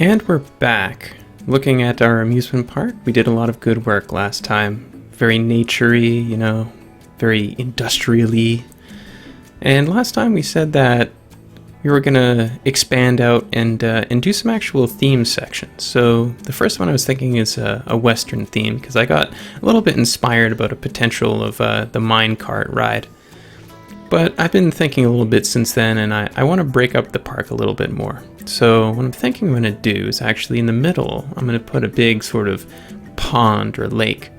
And we're back. Looking at our amusement park, we did a lot of good work last time. Very naturey, you know, very industrially. And last time we said that we were gonna expand out and do some actual theme sections. So the first one I was thinking is a Western theme, because I got a little bit inspired about a potential of the minecart ride. But I've been thinking a little bit since then, and I want to break up the park a little bit more. So what I'm thinking I'm going to do is actually in the middle, I'm going to put a big sort of pond or lake.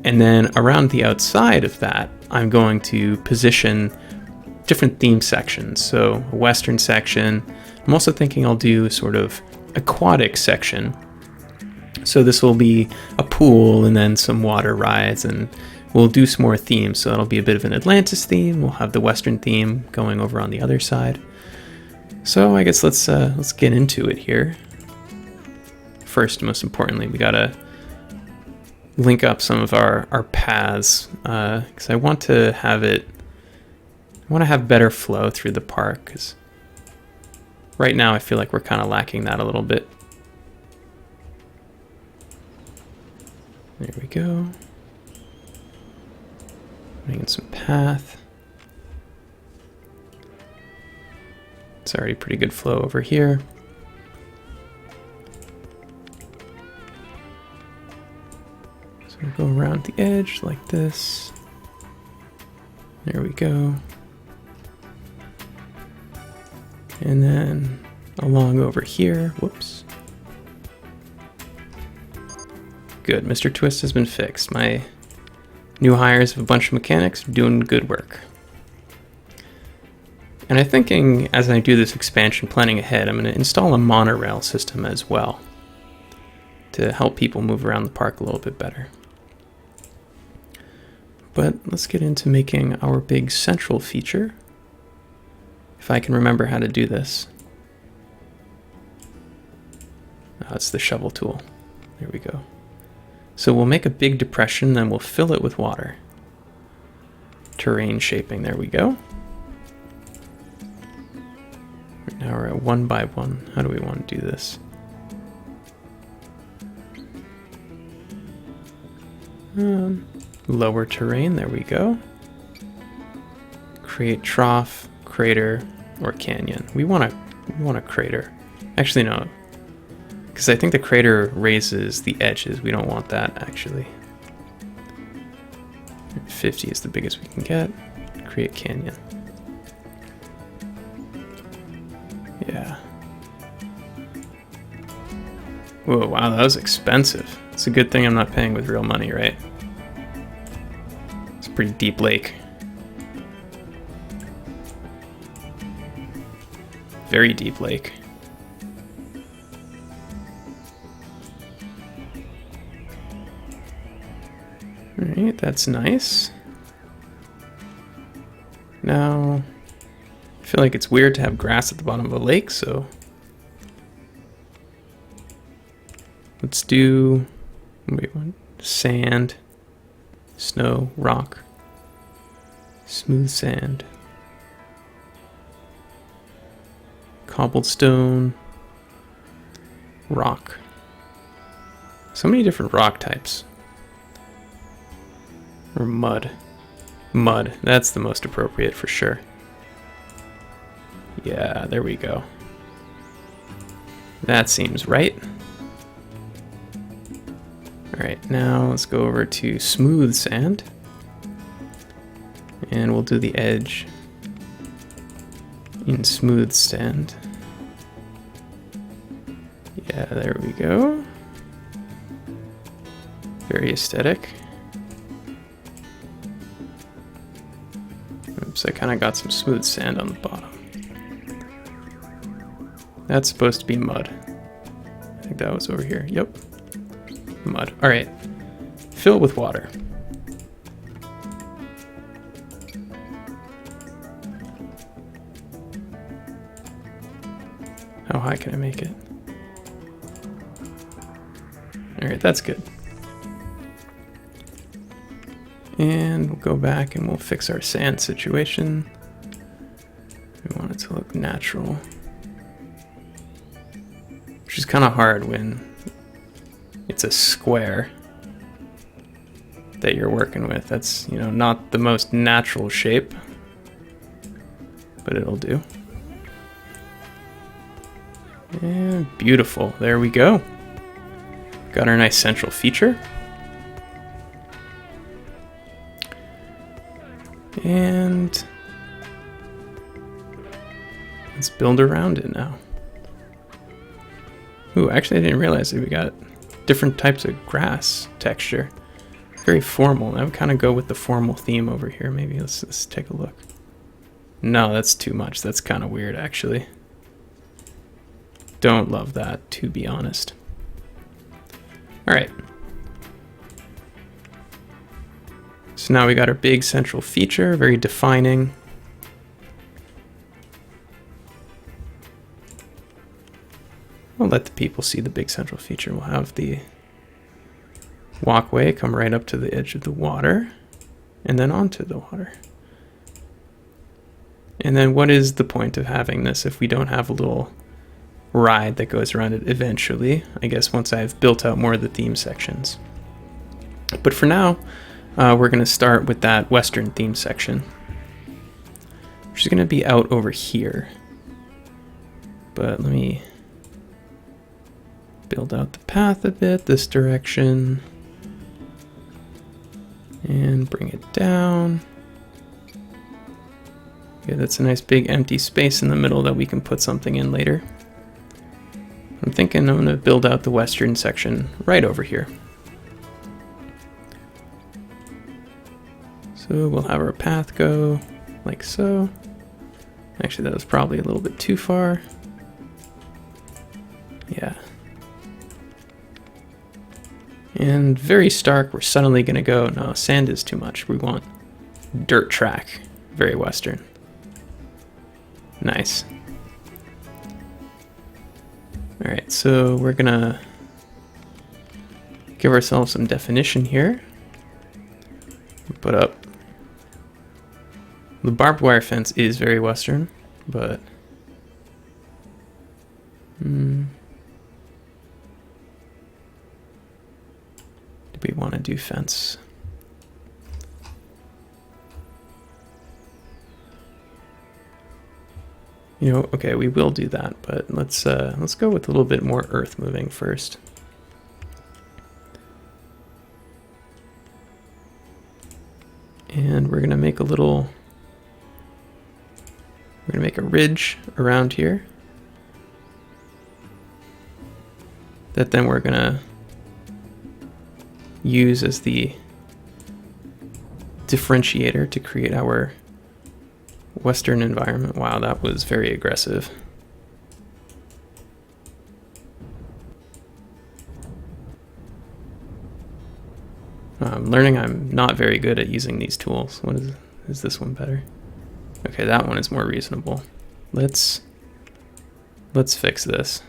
And then around the outside of that, I'm going to position different theme sections. So a Western section. I'm also thinking I'll do sort of aquatic section. So this will be a pool and then some water rides, and we'll do some more themes. So it'll be a bit of an Atlantis theme. We'll have the Western theme going over on the other side. So I guess let's get into it here. First, most importantly, we gotta link up some of our paths, because I want to have better flow through the park, because right now I feel like we're kind of lacking that a little bit. There we go. Making some path. It's already pretty good flow over here. So we'll go around the edge like this. There we go. And then along over here. Whoops. Good, Mr. Twist has been fixed. My new hires of a bunch of mechanics doing good work. And I'm thinking, as I do this expansion planning ahead, I'm going to install a monorail system as well to help people move around the park a little bit better. But let's get into making our big central feature. If I can remember how to do this. Oh, it's the shovel tool. There we go. So we'll make a big depression, then we'll fill it with water. Terrain shaping, there we go. Now we're at 1 by 1. How do we want to do this? Lower terrain, there we go. Create trough, crater, or canyon. We want a crater. Actually, no. Because I think the crater raises the edges. We don't want that, actually. 50 is the biggest we can get. Create canyon. Yeah. Whoa, wow, that was expensive. It's a good thing I'm not paying with real money, right? It's a pretty deep lake. Very deep lake. Alright, that's nice. Now, I feel like it's weird to have grass at the bottom of a lake, so let's do sand, snow, rock, smooth sand, cobblestone, rock. So many different rock types. Or mud. Mud, that's the most appropriate for sure. Yeah, there we go. That seems right. Alright, now let's go over to smooth sand. And we'll do the edge in smooth sand. Yeah, there we go. Very aesthetic. Oops, I kind of got some smooth sand on the bottom. That's supposed to be mud. I think that was over here. Yep. Mud. Alright. Fill with water. How high can I make it? Alright, that's good. And we'll go back and we'll fix our sand situation. We want it to look natural. which is kind of hard when it's a square that you're working with. That's, you know, not the most natural shape, but it'll do. And beautiful. There we go. Got our nice central feature. And let's build around it now. Ooh, actually I didn't realize that we got different types of grass texture. Very formal. I would kind of go with the formal theme over here. Maybe let's take a look. No, that's too much. That's kind of weird, actually. Don't love that, to be honest. All right. So now we got our big central feature, very defining. We'll let the people see the big central feature. We'll have the walkway come right up to the edge of the water and then onto the water. And then what is the point of having this if we don't have a little ride that goes around it eventually? I guess once I've built out more of the theme sections. But for now, we're going to start with that Western theme section, which is going to be out over here. But let me build out the path a bit this direction and bring it down. Okay, that's a nice big empty space in the middle that we can put something in later. I'm thinking I'm going to build out the Western section right over here. So we'll have our path go like so. Actually, that was probably a little bit too far. Yeah. And very stark, we're suddenly going to go, no, sand is too much. We want dirt track. Very Western. Nice. All right, so we're going to give ourselves some definition here. Put up. The barbed wire fence is very Western, but do we want to do fence? You know, okay, we will do that, but let's go with a little bit more earth moving first. And we're gonna make a little. We're gonna make a ridge around here that then we're gonna use as the differentiator to create our Western environment. Wow, that was very aggressive. I'm learning I'm not very good at using these tools. What is this one better? Okay, that one is more reasonable. Let's fix this.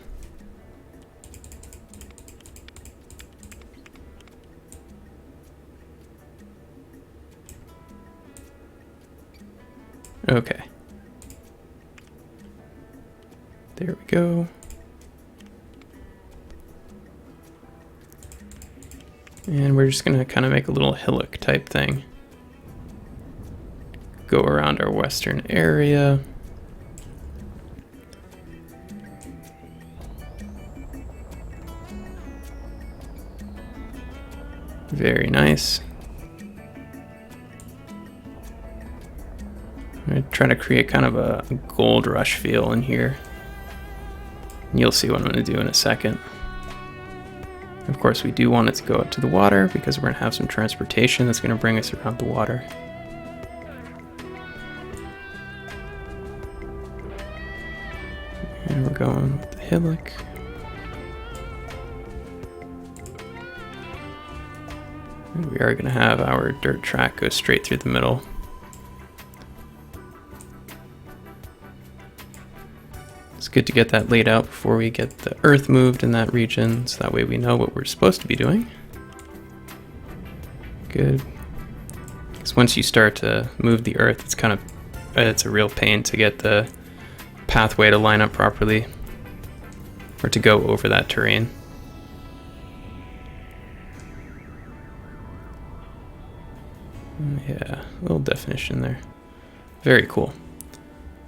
Okay. There we go. And we're just gonna kind of make a little hillock type thing. Go around our western area. Very nice. I'm gonna try to create kind of a gold rush feel in here. You'll see what I'm gonna do in a second. Of course, we do want it to go up to the water because we're gonna have some transportation that's gonna bring us around the water. And we're going with the hillock. And we are gonna have our dirt track go straight through the middle. It's good to get that laid out before we get the earth moved in that region, so that way we know what we're supposed to be doing. Good. Because once you start to move the earth, it's a real pain to get the pathway to line up properly. or to go over that terrain. Yeah, a little definition there. Very cool.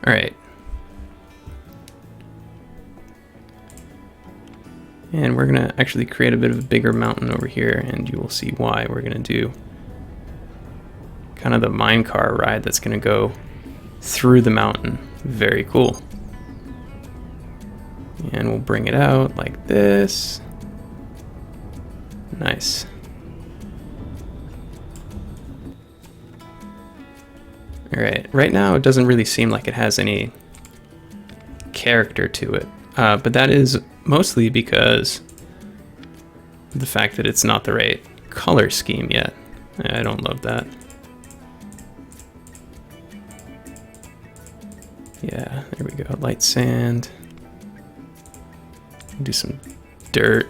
All right. And we're gonna actually create a bit of a bigger mountain over here, and you will see why. We're gonna do kind of the minecart ride that's gonna go through the mountain. Very cool. And we'll bring it out like this. Nice. All right, right now it doesn't really seem like it has any character to it, but that is mostly because of the fact that it's not the right color scheme yet. I don't love that. Yeah, there we go, light sand. Do some dirt.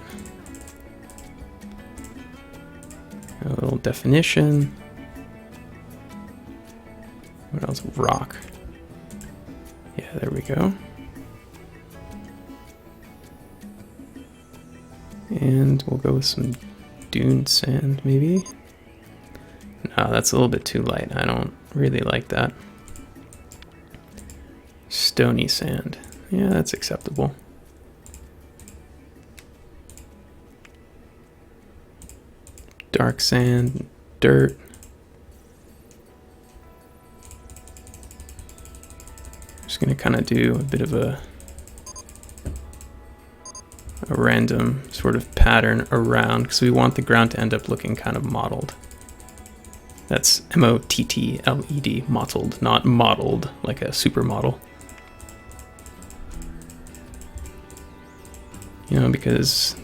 A little definition. What else? Rock. Yeah, there we go. And we'll go with some dune sand, maybe. No, that's a little bit too light. I don't really like that. Stony sand. Yeah, that's acceptable. Dark sand, dirt. Just gonna kind of do a bit of a random sort of pattern around, because we want the ground to end up looking kind of mottled. That's M-O-T-T-L-E-D, mottled, not modeled like a supermodel. You know, because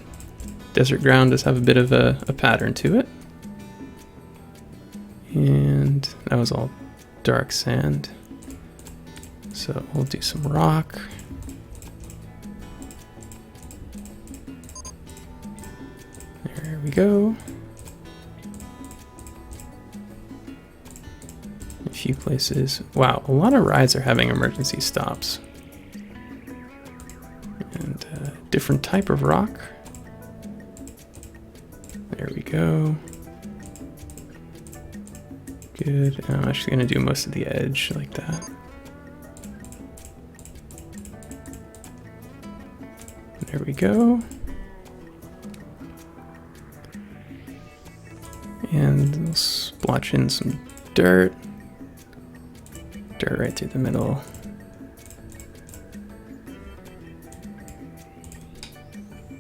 desert ground does have a bit of a pattern to it. And that was all dark sand. So we'll do some rock. There we go. A few places. Wow, a lot of rides are having emergency stops. And different type of rock. There we go. Good. And I'm actually going to do most of the edge like that. There we go. And we'll splotch in some dirt. Dirt right through the middle.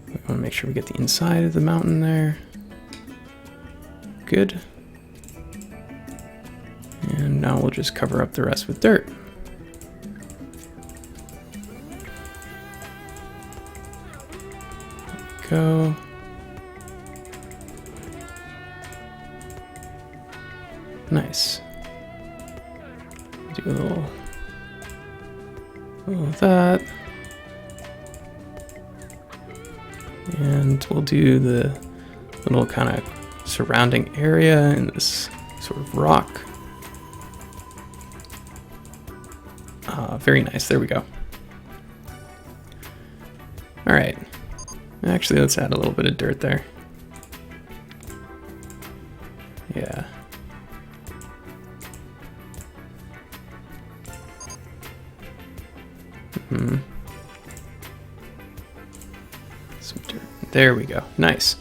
We want to make sure we get the inside of the mountain there. Good. And now we'll just cover up the rest with dirt. Go. Nice. Do a little of that. And we'll do the little kind of surrounding area in this sort of rock. Very nice. There we go. All right. Actually, let's add a little bit of dirt there. Yeah. Some dirt. There we go. Nice.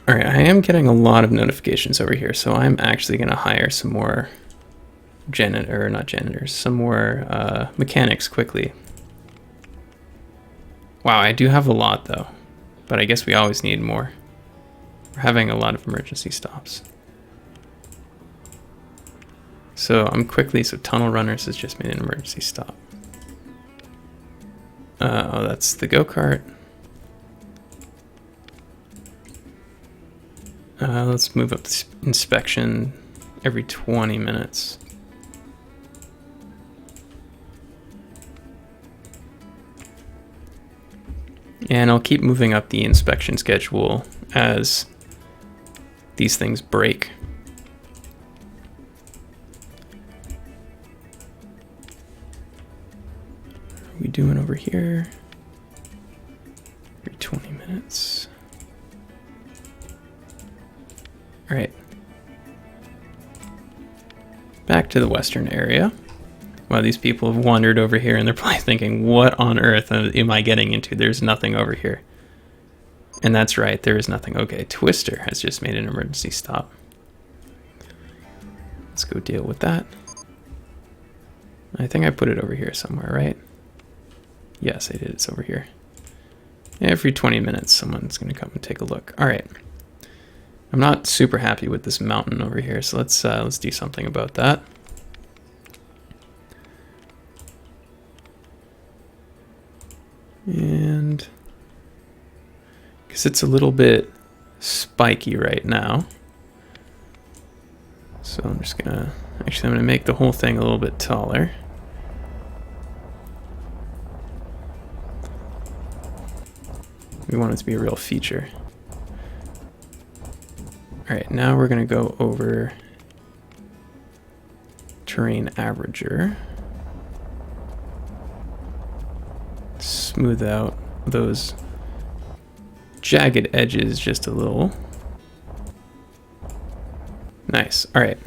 All right, I am getting a lot of notifications over here, so I'm actually going to hire some more some more mechanics quickly. Wow, I do have a lot though, but I guess we always need more. We're having a lot of emergency stops. So Tunnel Runners has just made an emergency stop. Oh, that's the go-kart. Let's move up this inspection every 20 minutes. And I'll keep moving up the inspection schedule as these things break. What are we doing over here? minutes. All right. Back to the western area. Wow, these people have wandered over here and they're probably thinking, what on earth am I getting into? There's nothing over here. And that's right, there is nothing. Okay, Twister has just made an emergency stop. Let's go deal with that. I think I put it over here somewhere, right? Yes, I did. It's over here. Every 20 minutes, someone's going to come and take a look. All right. I'm not super happy with this mountain over here, so let's do something about that. And because it's a little bit spiky right now, so I'm just gonna make the whole thing a little bit taller. We want it to be a real feature. All right, now we're gonna go over terrain averager. Smooth out those jagged edges just a little. Nice. All right.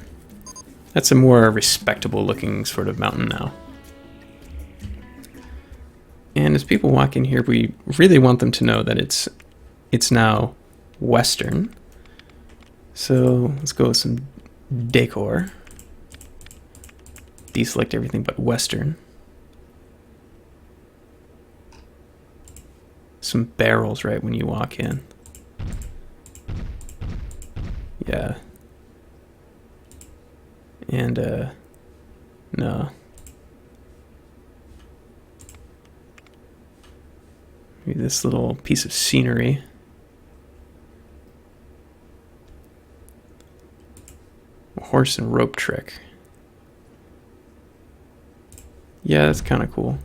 That's a more respectable looking sort of mountain now. And as people walk in here, we really want them to know that it's now western. So let's go with some decor. Deselect everything but western. Some barrels right when you walk in. Yeah. And no. Maybe this little piece of scenery. A horse and rope trick. Yeah, that's kind of cool.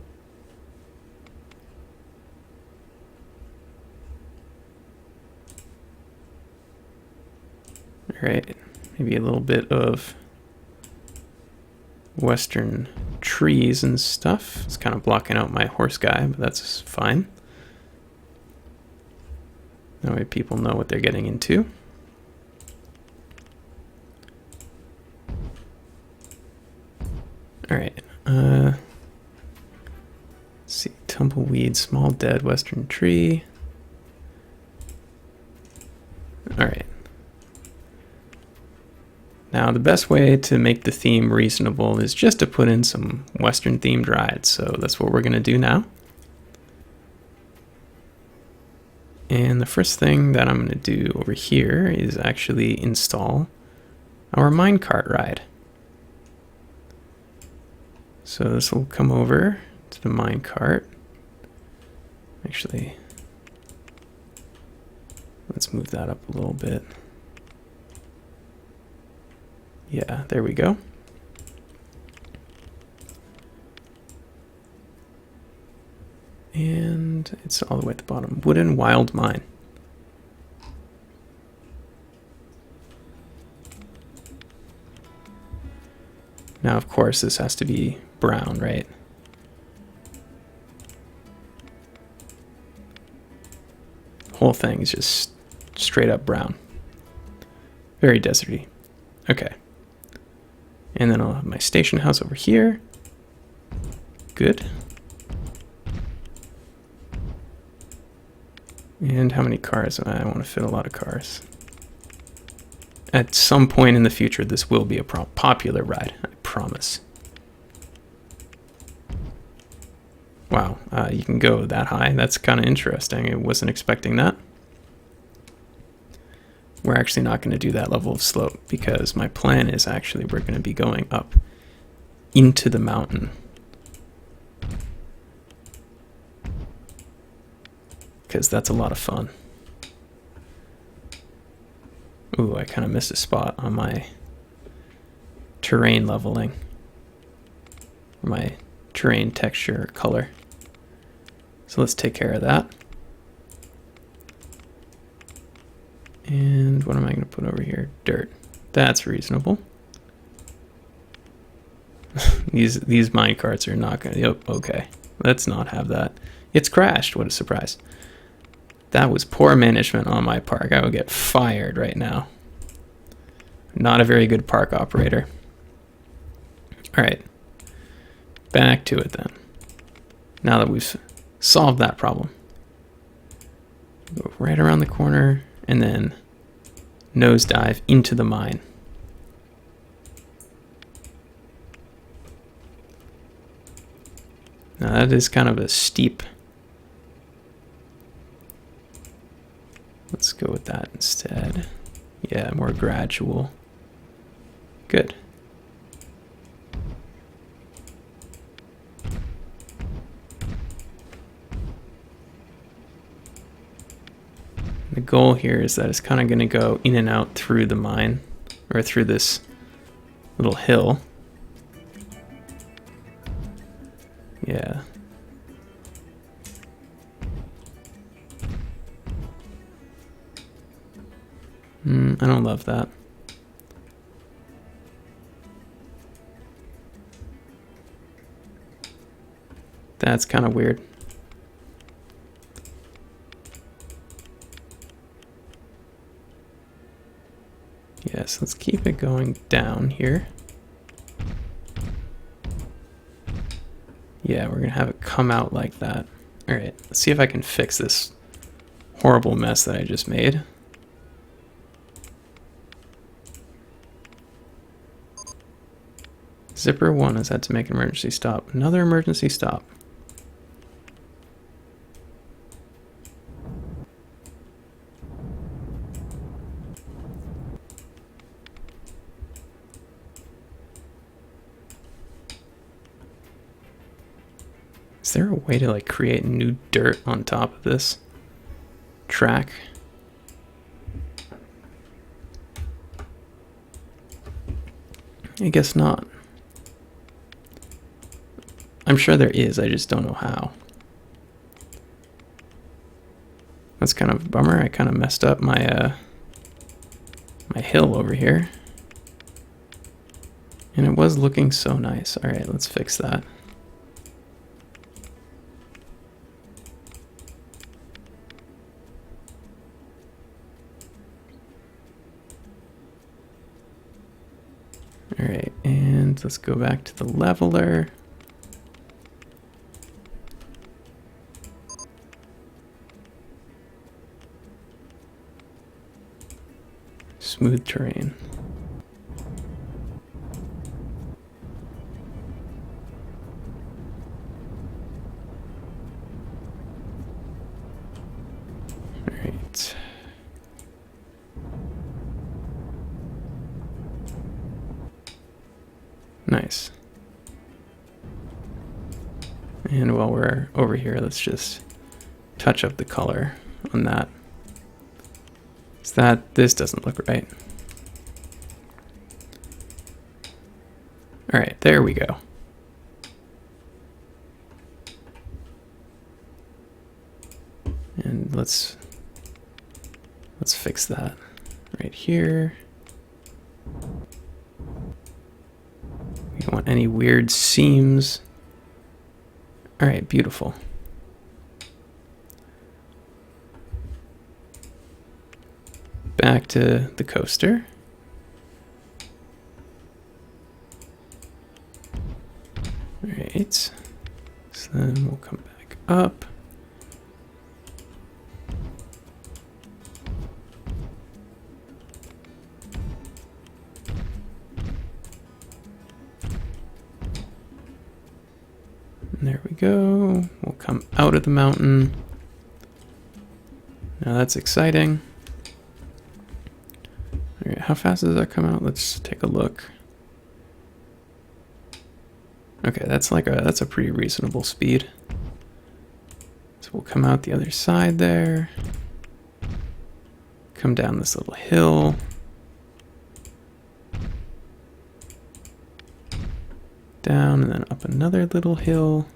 All right, maybe a little bit of western trees and stuff. It's kind of blocking out my horse guy, but that's fine. That way people know what they're getting into. All right. Let's see. Tumbleweed, small dead western tree. All right. Now, the best way to make the theme reasonable is just to put in some western themed rides. So that's what we're going to do now. And the first thing that I'm going to do over here is actually install our minecart ride. So this will come over to the minecart. Actually, let's move that up a little bit. Yeah, there we go. And it's all the way at the bottom. Wooden Wild Mine. Now, of course, this has to be brown, right? The whole thing is just straight up brown. Very deserty. Okay. And then I'll have my station house over here. Good. And how many cars? I want to fit a lot of cars. At some point in the future, this will be a popular ride, I promise. Wow, you can go that high. That's kind of interesting. I wasn't expecting that. We're actually not going to do that level of slope because my plan is actually we're going to be going up into the mountain. Because that's a lot of fun. Ooh, I kind of missed a spot on my terrain leveling. Or my terrain texture color. So let's take care of that. And what am I going to put over here? Dirt. That's reasonable. These mine carts are not going to... Yep, okay. Let's not have that. It's crashed. What a surprise. That was poor management on my part. I would get fired right now. Not a very good park operator. All right, back to it then. Now that we've solved that problem. Go right around the corner and then nosedive into the mine. Now that is kind of a steep. Let's go with that instead. Yeah, more gradual. Good. The goal here is that it's kind of going to go in and out through the mine, or through this little hill. Yeah. I don't love that. That's kind of weird. Yes, let's keep it going down here. Yeah, we're gonna have it come out like that. All right, let's see if I can fix this horrible mess that I just made. Zipper 1 is had to make an emergency stop. Another emergency stop. Is there a way to like create new dirt on top of this track? I guess not. I'm sure there is, I just don't know how. That's kind of a bummer. I kind of messed up my my hill over here. And it was looking so nice. All right, let's fix that. All right, and let's go back to the leveler. Smooth terrain. All right. Nice. And while we're over here, let's just touch up the color on that. This doesn't look right. All right, there we go. And let's fix that right here. We don't want any weird seams. All right, beautiful. Back to the coaster. All right, so then we'll come back up. And there we go. We'll come out of the mountain. Now that's exciting. All right, how fast does that come out? Let's take a look. Okay, that's a pretty reasonable speed. So we'll come out the other side there. Come down this little hill. Down and then up another little hill.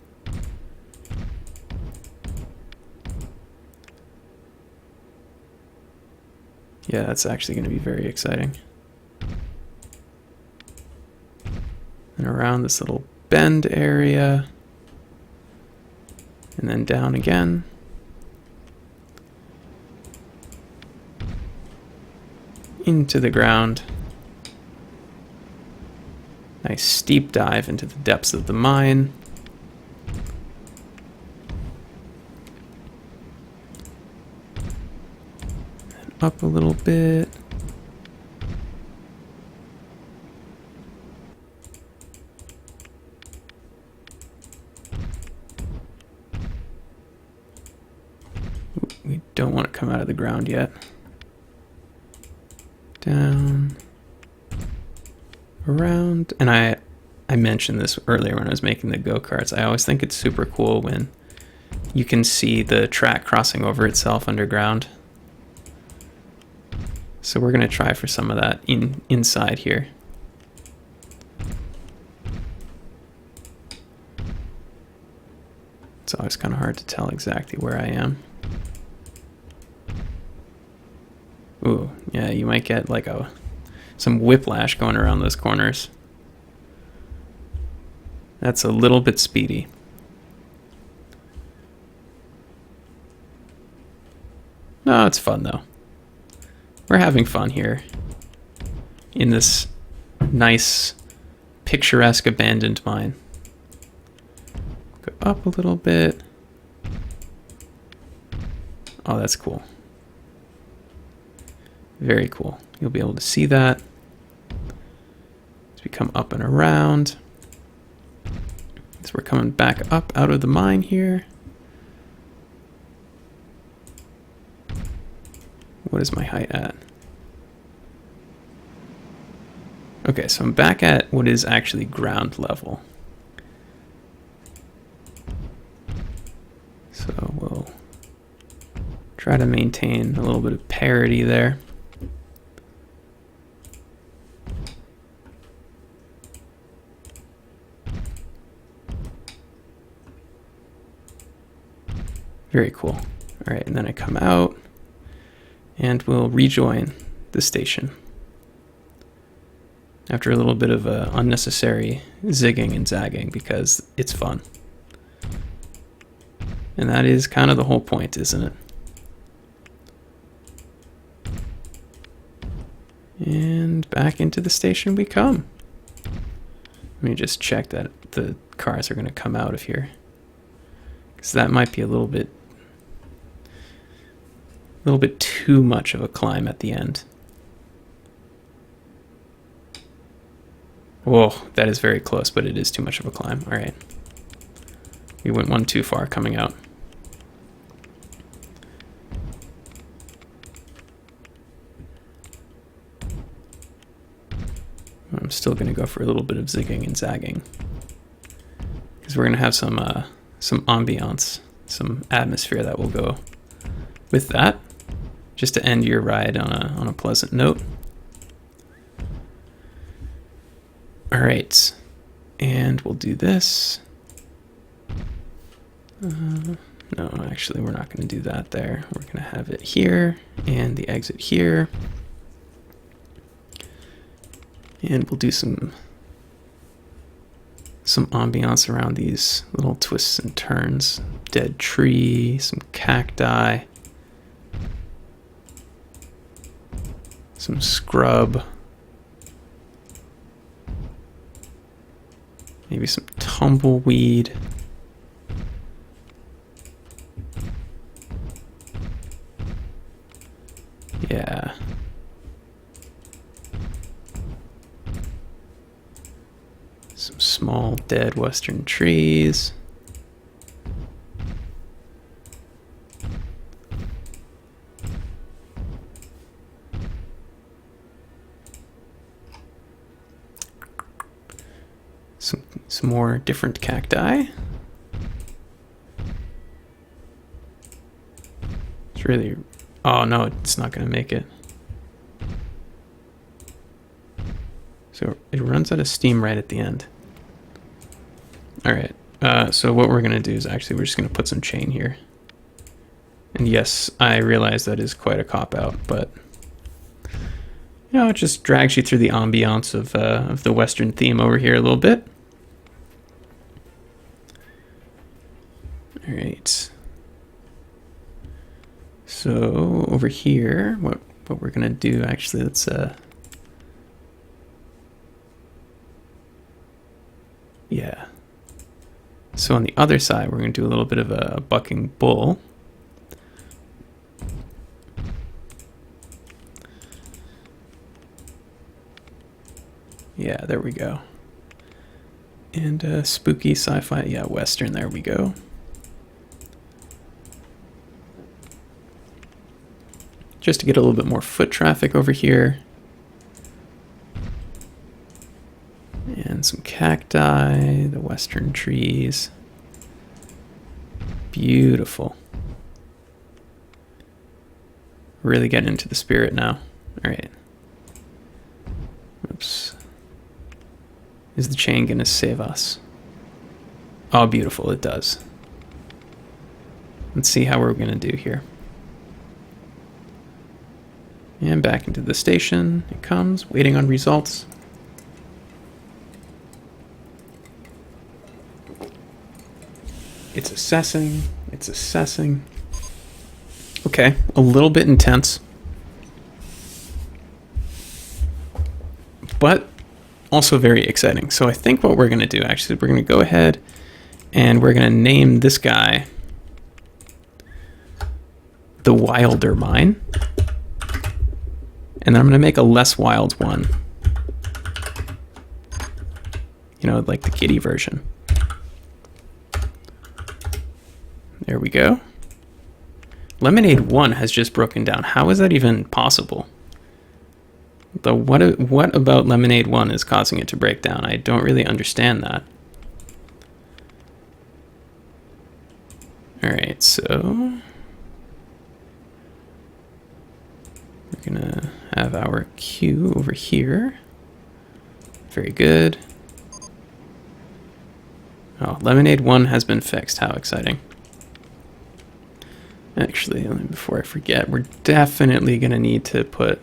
Yeah, that's actually going to be very exciting. And around this little bend area. And then down again. into the ground. Nice steep dive into the depths of the mine. And up a little bit. We don't want to come out of the ground yet. Down. Around. And I mentioned this earlier when I was making the go-karts. I always think it's super cool when you can see the track crossing over itself underground. So we're going to try for some of that inside here. It's always kind of hard to tell exactly where I am. Ooh, yeah, you might get like some whiplash going around those corners. That's a little bit speedy. No, it's fun though. We're having fun here in this nice, picturesque abandoned mine. Go up a little bit. Oh, that's cool. Very cool. You'll be able to see that as we come up and around. So we're coming back up out of the mine here. What is my height at? Okay, so I'm back at what is actually ground level. So we'll try to maintain a little bit of parity there. Very cool. All right, and then I come out and we'll rejoin the station after a little bit of unnecessary zigging and zagging because it's fun. And that is kind of the whole point, isn't it? And back into the station we come. Let me just check that the cars are going to come out of here, because that might be a little bit too much of a climb at the end. Whoa, that is very close, but it is too much of a climb. All right. We went one too far coming out. I'm still going to go for a little bit of zigging and zagging, because we're going to have some ambiance, some atmosphere that will go with that, just to end your ride on a pleasant note. All right, and we'll do this. No, actually, we're not going to do that there. We're going to have it here and the exit here. And we'll do some ambiance around these little twists and turns. Dead tree, some cacti, some scrub, maybe some tumbleweed. Yeah. Some small dead western trees. Some more different cacti. It's really... Oh no, it's not going to make it. So it runs out of steam right at the end. All right, so what we're going to do is actually we're just going to put some chain here. And yes, I realize that is quite a cop-out, but you know, it just drags you through the ambiance of the Western theme over here a little bit. All right. So over here, what what we're gonna do, actually, let's yeah. So on the other side, we're gonna do a little bit of a bucking bull. Yeah, there we go. And spooky sci-fi, yeah, Western, there we go. Just to get a little bit more foot traffic over here. And some cacti, the Western trees. Beautiful. Really getting into the spirit now. All right. Oops. Is the chain gonna save us? Oh, beautiful, it does. Let's see how we're gonna do here. And back into the station it comes, waiting on results. It's assessing, it's assessing. Okay, a little bit intense. But also very exciting. So I think what we're going to do, actually, we're going to go ahead and we're going to name this guy the Wilder Mine. And then I'm going to make a less wild one. You know, like the kiddie version. There we go. Lemonade 1 has just broken down. How is that even possible? What about Lemonade 1 is causing it to break down? I don't really understand that. Alright, so we're gonna have our queue over here. Very good. Oh, Lemonade 1 has been fixed. How exciting. Actually, before I forget, we're definitely gonna need to put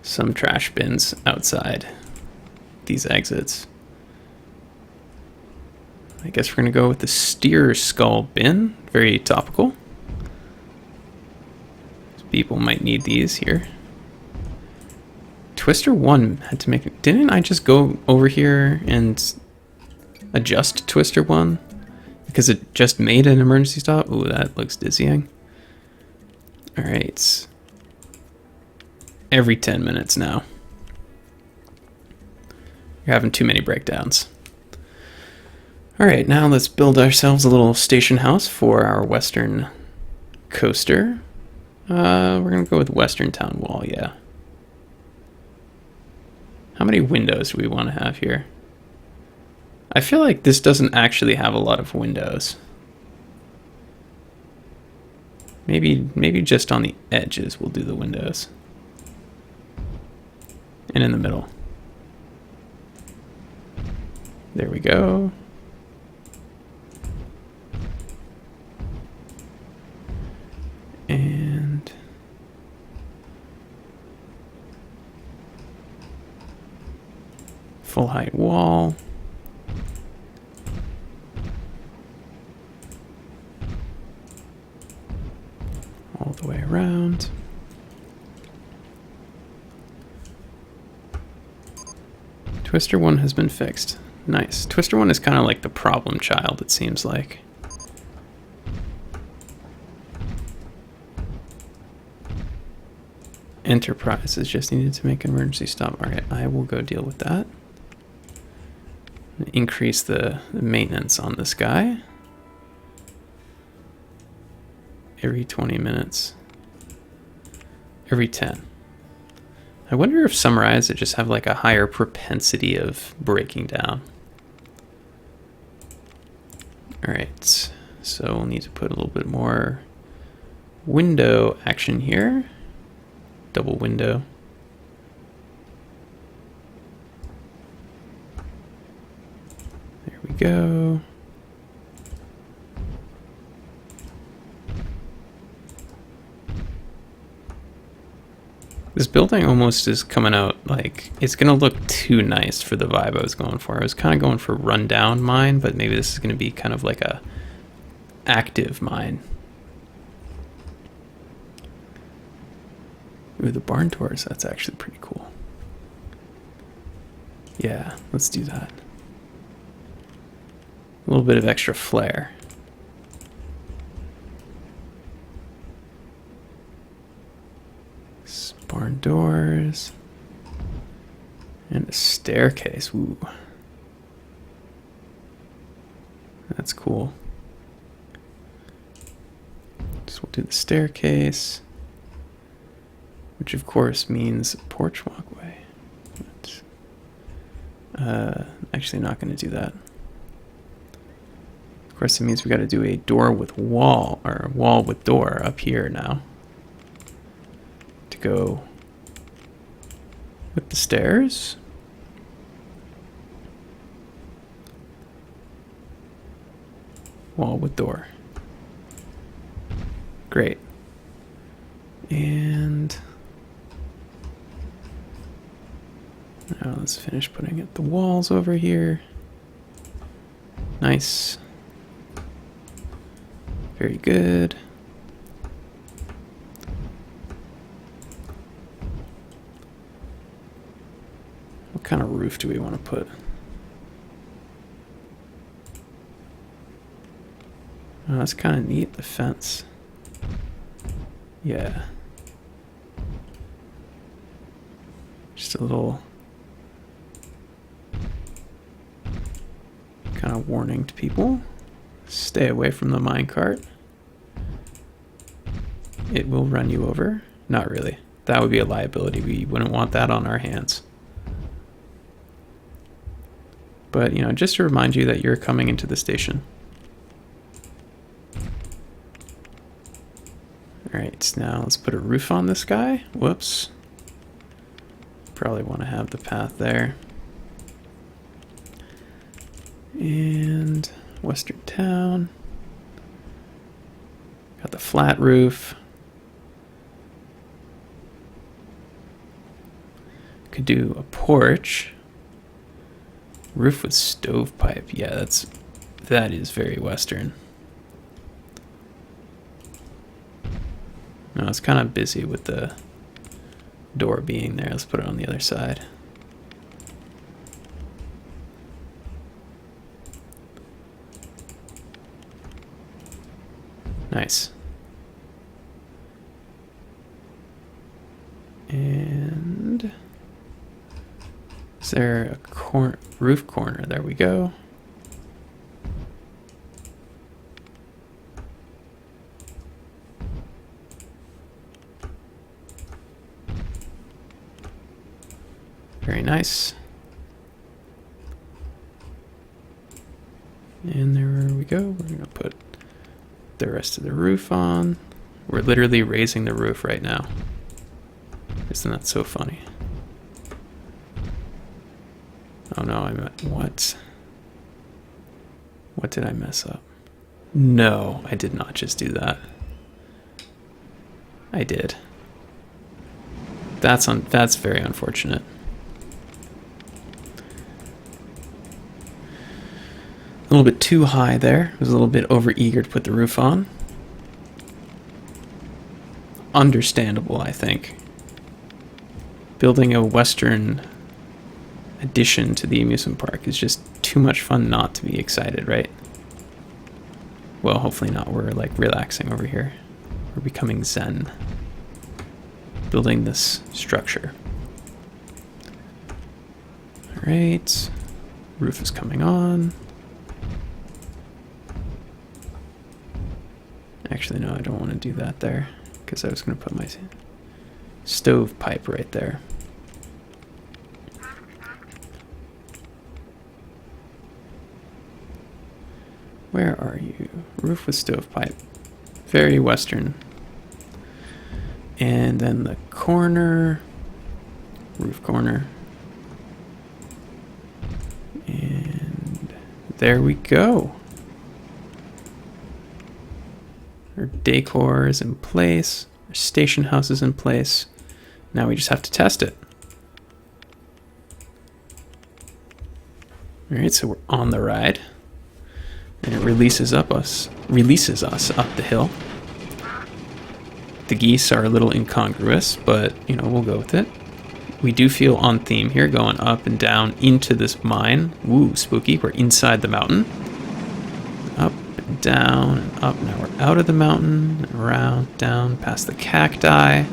some trash bins outside these exits. I guess we're gonna go with the steer skull bin. Very topical. People might need these here. Twister 1 had to make... Didn't I just go over here and adjust Twister 1? Because it just made an emergency stop? Ooh, that looks dizzying. Alright. Every 10 minutes now. You're having too many breakdowns. Alright, now let's build ourselves a little station house for our western coaster. We're going to go with western town wall, yeah. How many windows do we want to have here? I feel like this doesn't actually have a lot of windows. Maybe just on the edges we'll do the windows. And in the middle. There we go. And full height wall. All the way around. Twister 1 has been fixed. Nice. Twister 1 is kind of like the problem child, it seems like. Enterprises just needed to make an emergency stop. Alright, I will go deal with that. Increase the maintenance on this guy. Every 20 minutes. Every 10. I wonder if Summarize it just have like a higher propensity of breaking down. Alright, so we'll need to put a little bit more window action here. Double window. There we go. This building almost is coming out like it's gonna look too nice for the vibe I was going for. I was kind of going for rundown mine, but maybe this is gonna be kind of like a active mine. Ooh, the barn doors, that's actually pretty cool. Yeah, let's do that. A little bit of extra flair. Barn doors. And a staircase. Ooh. That's cool. So we'll do the staircase, which of course means porch walkway. But, actually not going to do that. Of course, it means we got to do a door with wall, or wall with door up here now. To go with the stairs. Wall with door. Great. And now let's finish putting up the walls over here. Nice. Very good. What kind of roof do we want to put? Oh, that's kind of neat, the fence. Yeah. Just a little kind of warning to people. Stay away from the minecart. It will run you over. Not really. That would be a liability. We wouldn't want that on our hands. But, you know, just to remind you that you're coming into the station. Alright, now let's put a roof on this guy. Whoops. Probably want to have the path there. And Western Town. Got the flat roof. Could do a porch. Roof with stovepipe. Yeah, that is very Western. No, it's kind of busy with the door being there. Let's put it on the other side. Nice. And is there a roof corner? There we go. Very nice. And there we go. We're going to put the rest of the roof on. We're literally raising the roof right now. Isn't that so funny? Oh no, what? What did I mess up? No, I did not just do that. I did. That's very unfortunate. A little bit too high there. I was a little bit over-eager to put the roof on. Understandable, I think. Building a Western addition to the amusement park is just too much fun not to be excited, right? Well, hopefully not. We're like relaxing over here. We're becoming zen. Building this structure. Alright. Roof is coming on. Actually, no, I don't want to do that there, because I was going to put my stovepipe right there. Where are you? Roof with stovepipe. Very Western. And then the corner. Roof corner. And there we go. Our decor is in place. Our station house is in place. Now we just have to test it. Alright, so we're on the ride. And it releases us up the hill. The geese are a little incongruous, but, you know, we'll go with it. We do feel on theme here, going up and down into this mine. Woo, spooky. We're inside the mountain. Up and down and up. Now we're out of the mountain, and around, down, past the cacti.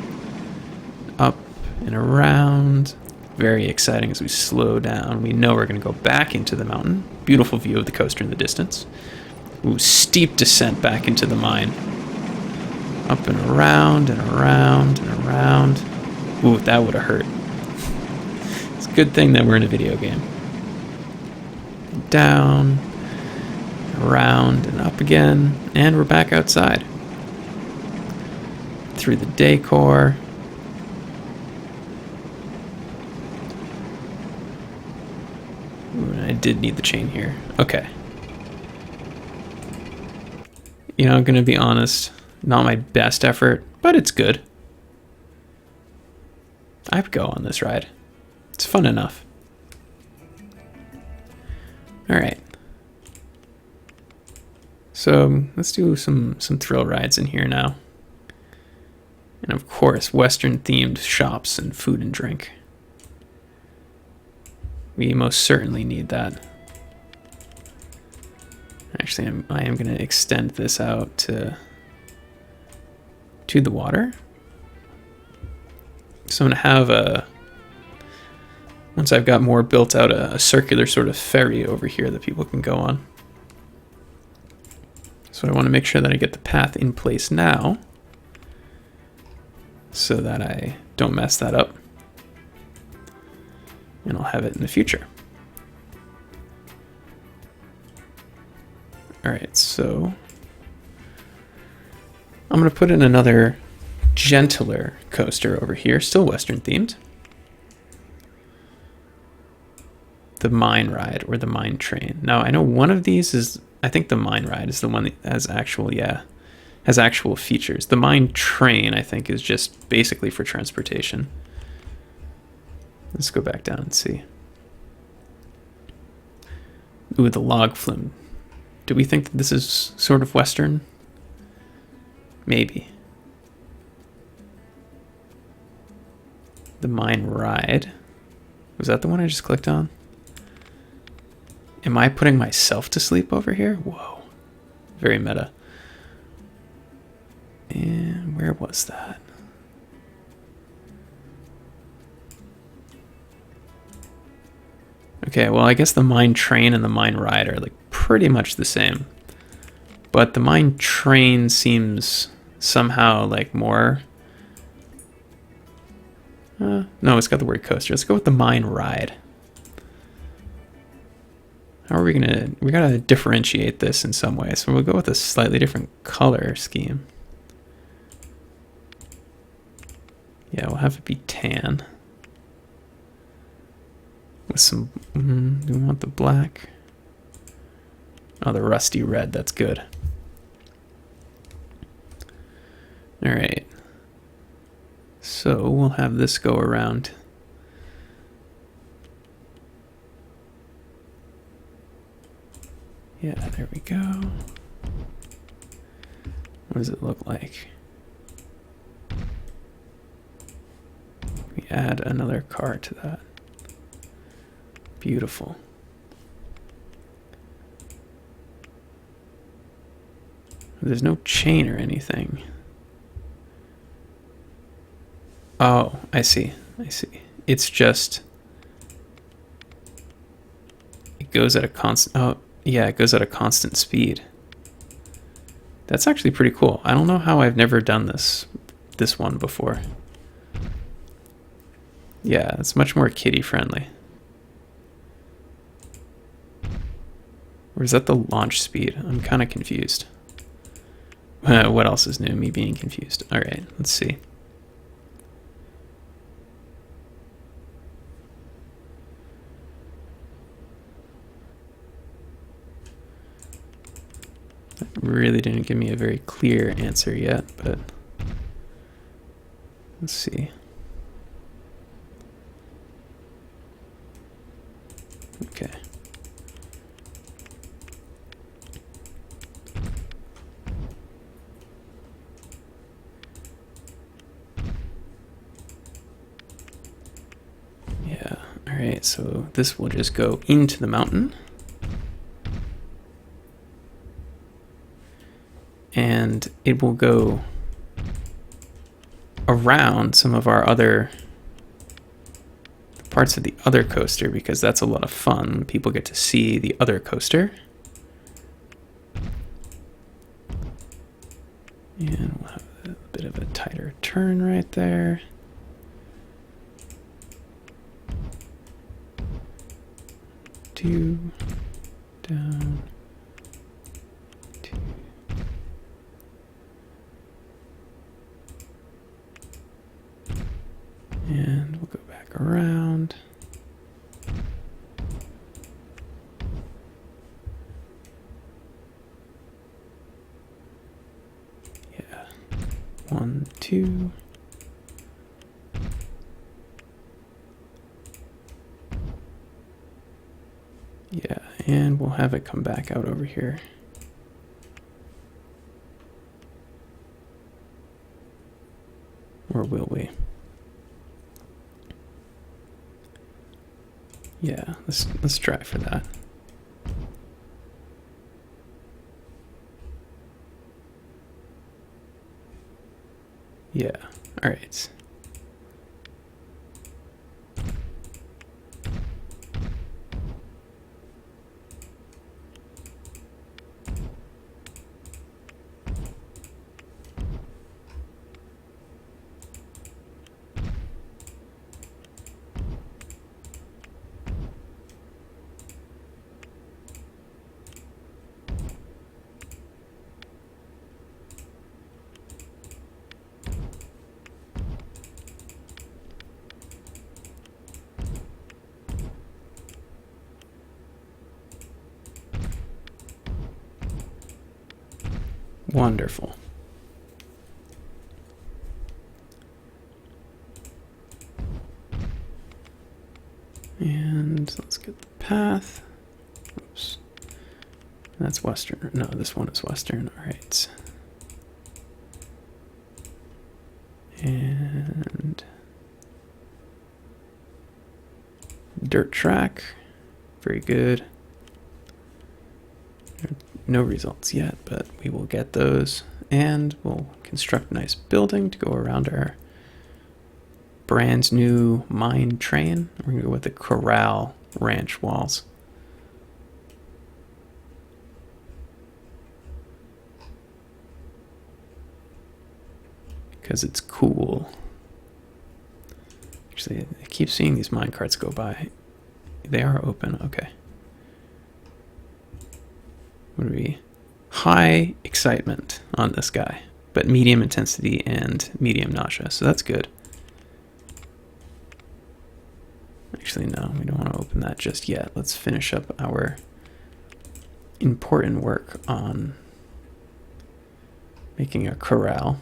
Up and around. Very exciting as we slow down. We know we're going to go back into the mountain. Beautiful view of the coaster in the distance. Ooh, steep descent back into the mine. Up and around and around and around. Ooh, that would have hurt. It's a good thing that we're in a video game. Down, around, and up again. And we're back outside. Through the decor. Ooh, I did need the chain here. Okay. You know, I'm going to be honest. Not my best effort, but it's good. I would go on this ride. It's fun enough. Alright. So, let's do some thrill rides in here now. And of course, Western-themed shops and food and drink. We most certainly need that. Actually, I am going to extend this out to the water. So I'm going to have once I've got more built out, a circular sort of ferry over here that people can go on. So I want to make sure that I get the path in place now so that I don't mess that up. And I'll have it in the future. Alright, so I'm going to put in another gentler coaster over here, still Western themed. The mine ride or the mine train. Now I know one of these is, I think the mine ride is the one that has actual features. The mine train, I think, is just basically for transportation. Let's go back down and see. Ooh, the log flume. Do we think that this is sort of Western? Maybe. The mine ride. Was that the one I just clicked on? Am I putting myself to sleep over here? Whoa. Very meta. And where was that? Okay, well, I guess the mine train and the mine ride are like pretty much the same. But the mine train seems somehow like more... no, it's got the word coaster. Let's go with the mine ride. How are we gonna... We gotta differentiate this in some way. So we'll go with a slightly different color scheme. Yeah, we'll have it be tan. With some... do we want the black? Oh, the rusty red. That's good. Alright. So we'll have this go around. Yeah, there we go. What does it look like? We add another car to that. Beautiful. There's no chain or anything. Oh, I see. I see. It's just... It goes at a constant... Oh, yeah, it goes at a constant speed. That's actually pretty cool. I don't know how I've never done this one before. Yeah, it's much more kiddie friendly. Or is that the launch speed? I'm kind of confused. What else is new? Me being confused. All right, let's see. That really didn't give me a very clear answer yet, but let's see. Okay. right, so this will just go into the mountain. And it will go around some of our other parts of the other coaster, because that's a lot of fun. People get to see the other coaster. And we'll have a bit of a tighter turn right there. Two, down, two. And we'll go back around. Yeah. 1, 2. Yeah, and we'll have it come back out over here. Or will we? Yeah, let's try for that. Yeah, all right. Wonderful. And let's get the path. Oops. That's western. No, this one is western. All right. And dirt track. Very good. No results yet, but we will get those. And we'll construct a nice building to go around our brand new mine train. We're gonna go with the corral ranch walls. Because it's cool. Actually, I keep seeing these mine carts go by. They are open, okay. What do we? High excitement on this guy, but medium intensity and medium nausea, so that's good. Actually, no, we don't want to open that just yet. Let's finish up our important work on making a corral.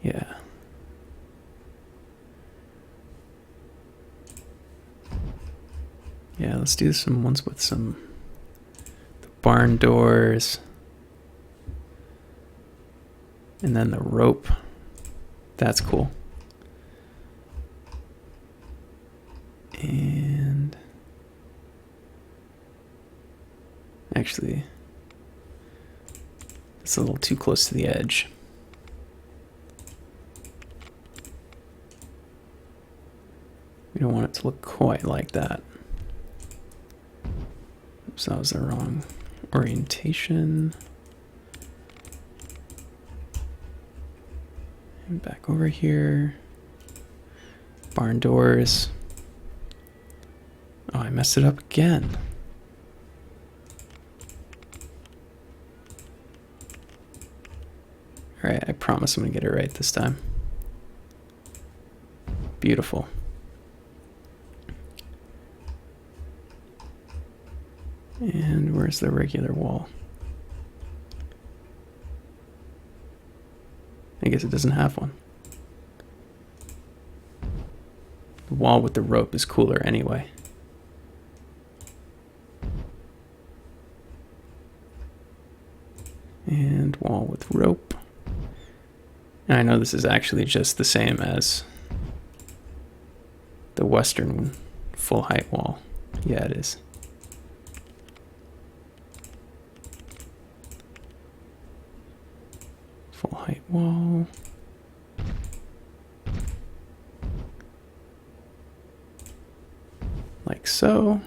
Yeah. Yeah, let's do some ones with some the barn doors. And then the rope. That's cool. And actually, it's a little too close to the edge. We don't want it to look quite like that. Oops, that was the wrong orientation. And back over here. Barn doors. Oh, I messed it up again. All right, I promise I'm gonna get it right this time. Beautiful. And where's the regular wall? I guess it doesn't have one. The wall with the rope is cooler anyway. And wall with rope. And I know this is actually just the same as the western full height wall. Yeah, it is. Full height wall. Like so.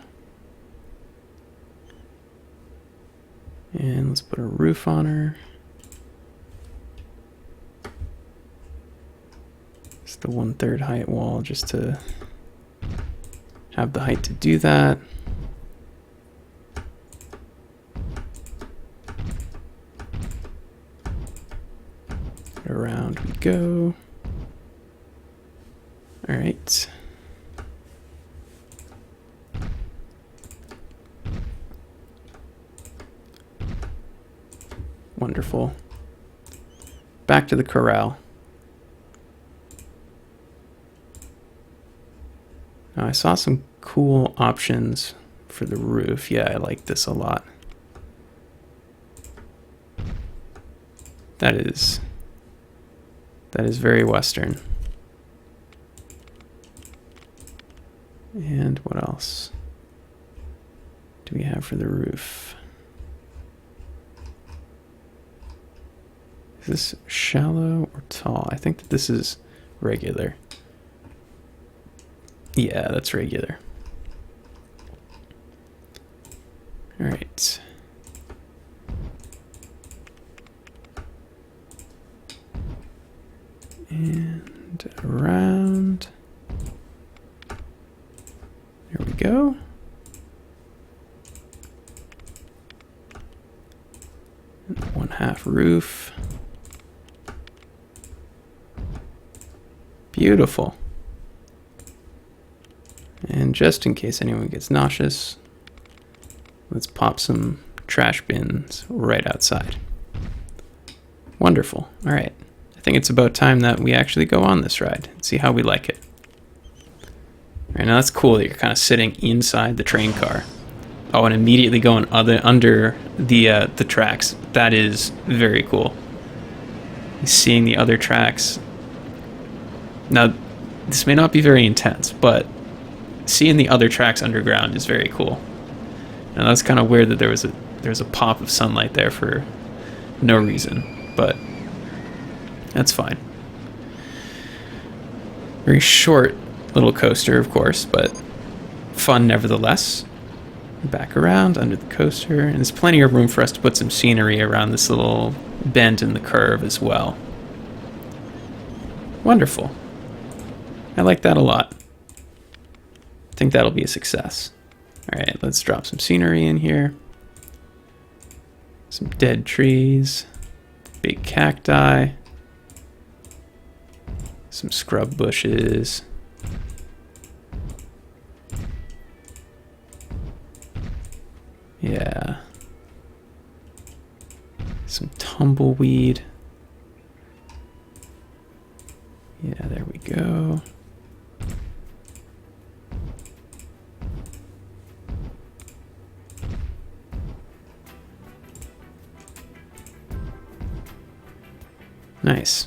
And let's put a roof on her. It's the 1/3 height wall just to have the height to do that. Around we go. All right. Wonderful. Back to the corral. Now I saw some cool options for the roof. Yeah, I like this a lot. That is very Western. And what else do we have for the roof? Is this shallow or tall? I think that this is regular. Yeah, that's regular. All right. And around. There we go. And 1/2 roof. Beautiful. And just in case anyone gets nauseous, let's pop some trash bins right outside. Wonderful. All right. I think it's about time that we actually go on this ride and see how we like it. All right, now that's cool that you're kind of sitting inside the train car. Oh, and immediately going under the tracks. That is very cool. Seeing the other tracks. Now, this may not be very intense, but seeing the other tracks underground is very cool. Now that's kind of weird that there was a pop of sunlight there for no reason, but that's fine. Very short little coaster, of course, but fun nevertheless. Back around under the coaster, and there's plenty of room for us to put some scenery around this little bend in the curve as well. Wonderful. I like that a lot. I think that'll be a success. All right, let's drop some scenery in here. Some dead trees, big cacti, some scrub bushes. Yeah. Some tumbleweed. Yeah, there we go. Nice.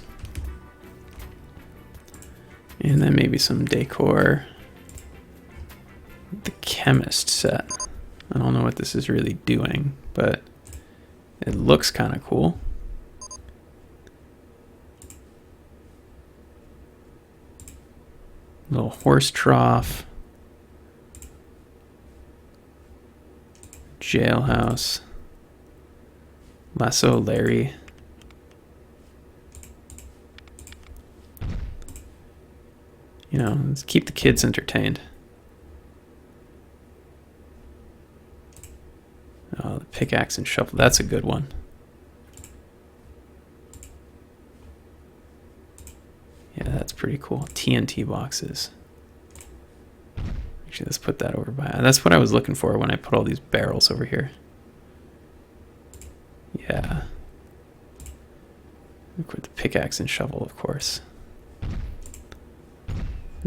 And then maybe some decor. The chemist set. I don't know what this is really doing, but it looks kind of cool. Little horse trough. Jailhouse. Lasso Larry. You know, let's keep the kids entertained. Oh, the pickaxe and shovel. That's a good one. Yeah, that's pretty cool. TNT boxes. Actually, let's put that over by. That's what I was looking for when I put all these barrels over here. Yeah. With the pickaxe and shovel, of course.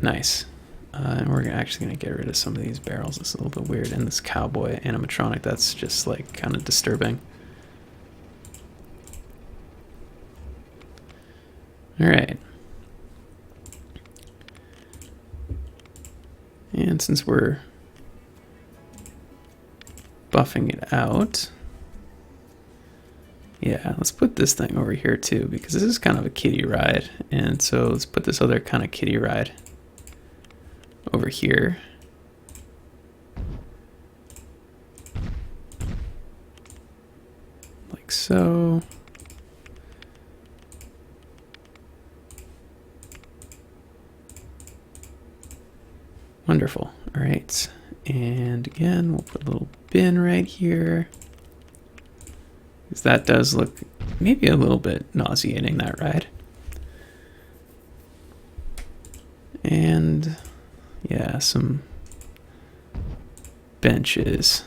Nice. And we're actually going to get rid of some of these barrels. It's a little bit weird. And this cowboy animatronic, that's just like kind of disturbing. All right. And since we're buffing it out, yeah, let's put this thing over here too, because this is kind of a kiddie ride. And so let's put this other kind of kiddie ride over here. Like so. Wonderful. All right. And again, we'll put a little bin right here. Because that does look maybe a little bit nauseating, that ride. And yeah, some benches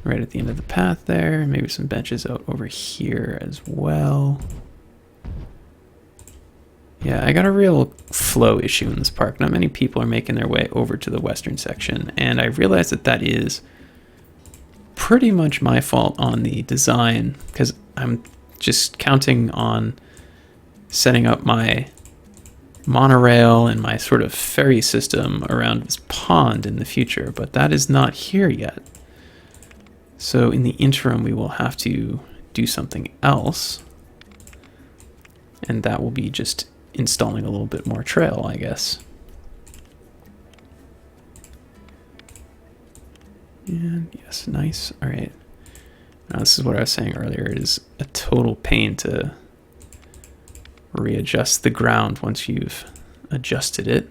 right at the end of the path there. Maybe some benches out over here as well. Yeah, I got a real flow issue in this park. Not many people are making their way over to the western section, and I realized that that is pretty much my fault on the design, because I'm just counting on setting up my monorail and my sort of ferry system around this pond in the future, but that is not here yet. So in the interim, we will have to do something else, and that will be just installing a little bit more trail, I guess. And yes, nice. All right. Now this is what I was saying earlier. It is a total pain to readjust the ground once you've adjusted it.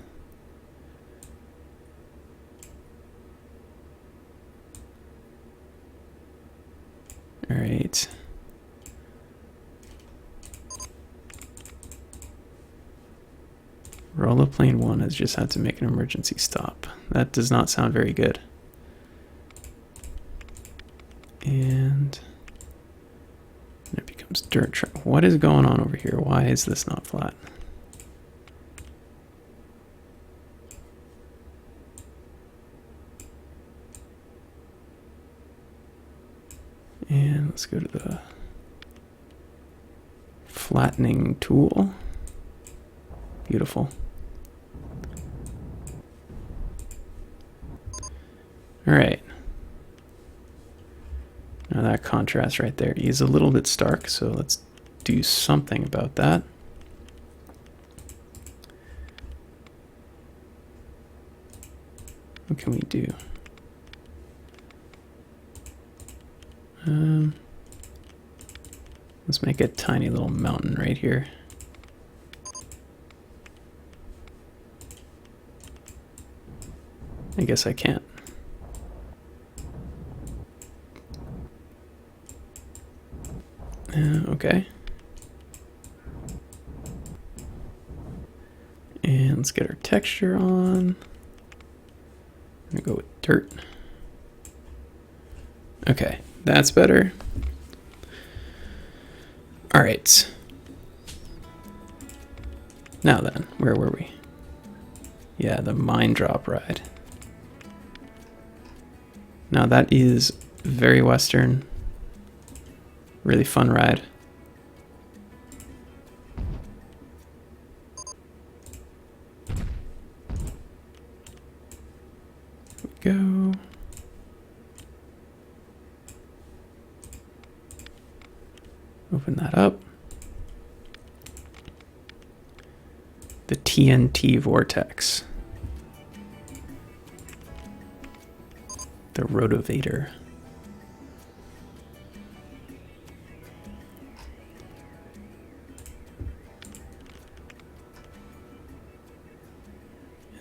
All right. Rollerplane 1 has just had to make an emergency stop. That does not sound very good. And it becomes dirt track. What is going on over here? Why is this not flat? And let's go to the flattening tool. Beautiful. All right. Now that contrast right there is a little bit stark, so let's do something about that. What can we do? Let's make a tiny little mountain right here. I guess I can't. Okay. And let's get our texture on. I'm gonna go with dirt. Okay, that's better. All right. Now then, where were we? Yeah, the mine drop ride. Now that is very western. Really fun ride. Here we go. Open that up. The TNT vortex. The rotovator.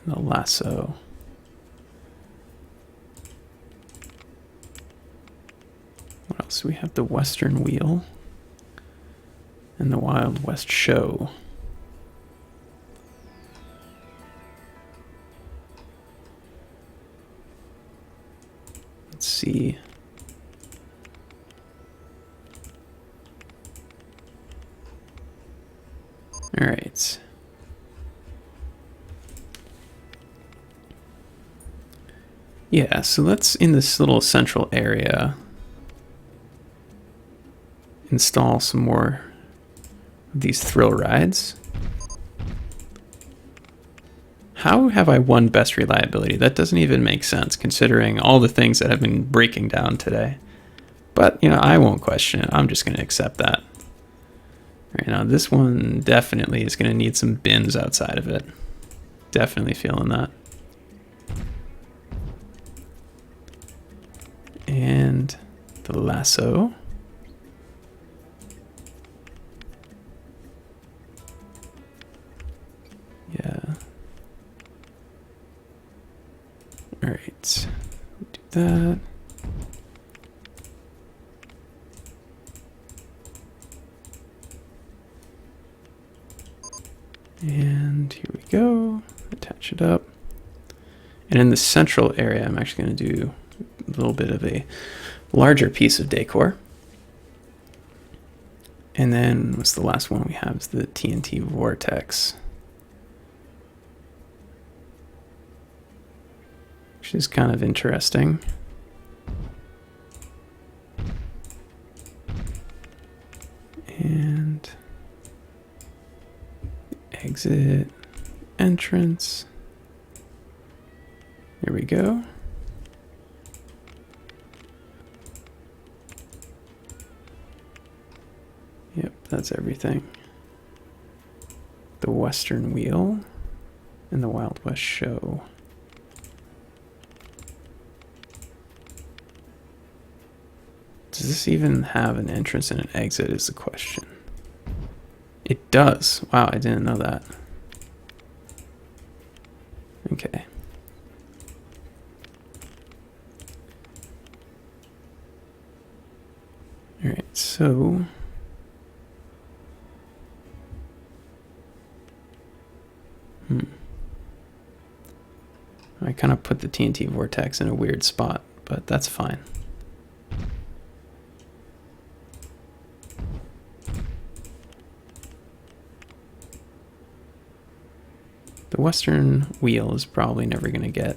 And the lasso. What else do we have? The Western Wheel. And the Wild West Show. Let's see. All right. Yeah, so let's, in this little central area, install some more these thrill rides. How have I won best reliability? That doesn't even make sense considering all the things that have been breaking down today. But, you know, I won't question it. I'm just going to accept that. Right now, this one definitely is going to need some bins outside of it. Definitely feeling that. And the lasso. Yeah. All right. Do that. And here we go. Attach it up. And in the central area, I'm actually going to do a little bit of a larger piece of decor. And then what's the last one we have is the TNT vortex, which is kind of interesting. And exit, entrance. There we go. Yep, that's everything. The Western Wheel and the Wild West Show. Does this even have an entrance and an exit is the question. It does. Wow, I didn't know that. Okay. All right, so I kind of put the TNT vortex in a weird spot, but that's fine. The Western Wheel is probably never going to get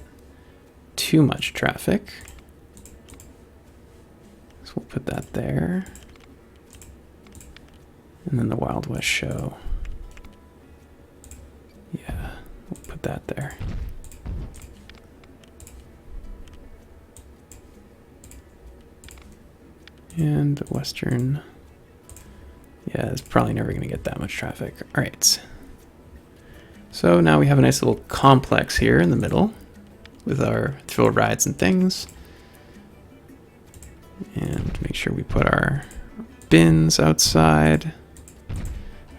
too much traffic. So we'll put that there. And then the Wild West Show. Yeah, we'll put that there. And the Western, yeah, it's probably never going to get that much traffic. All right. So now we have a nice little complex here in the middle with our thrill rides and things. And make sure we put our bins outside.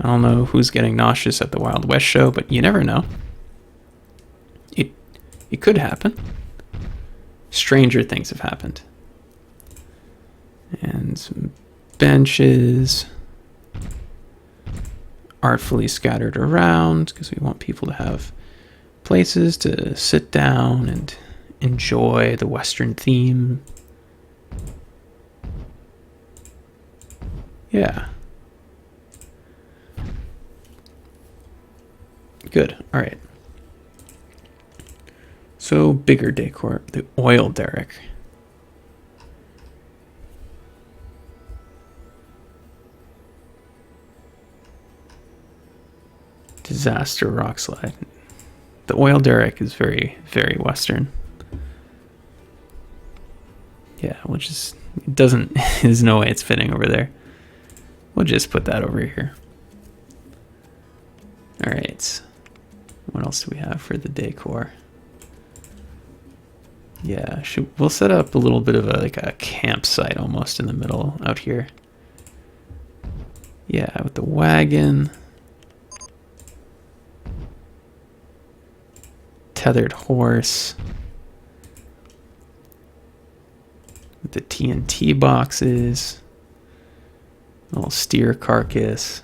I don't know who's getting nauseous at the Wild West Show, but you never know. It could happen. Stranger things have happened. And some benches artfully scattered around because we want people to have places to sit down and enjoy the Western theme. Yeah. Good. All right. So bigger decor, the oil derrick. Disaster rock slide. The oil derrick is very, very Western. Yeah, which is, it doesn't, there's no way it's fitting over there. We'll just put that over here. All right. What else do we have for the decor? Yeah, we'll set up a little bit of like a campsite almost in the middle out here. Yeah, with the wagon. Tethered horse. With the TNT boxes. Little steer carcass.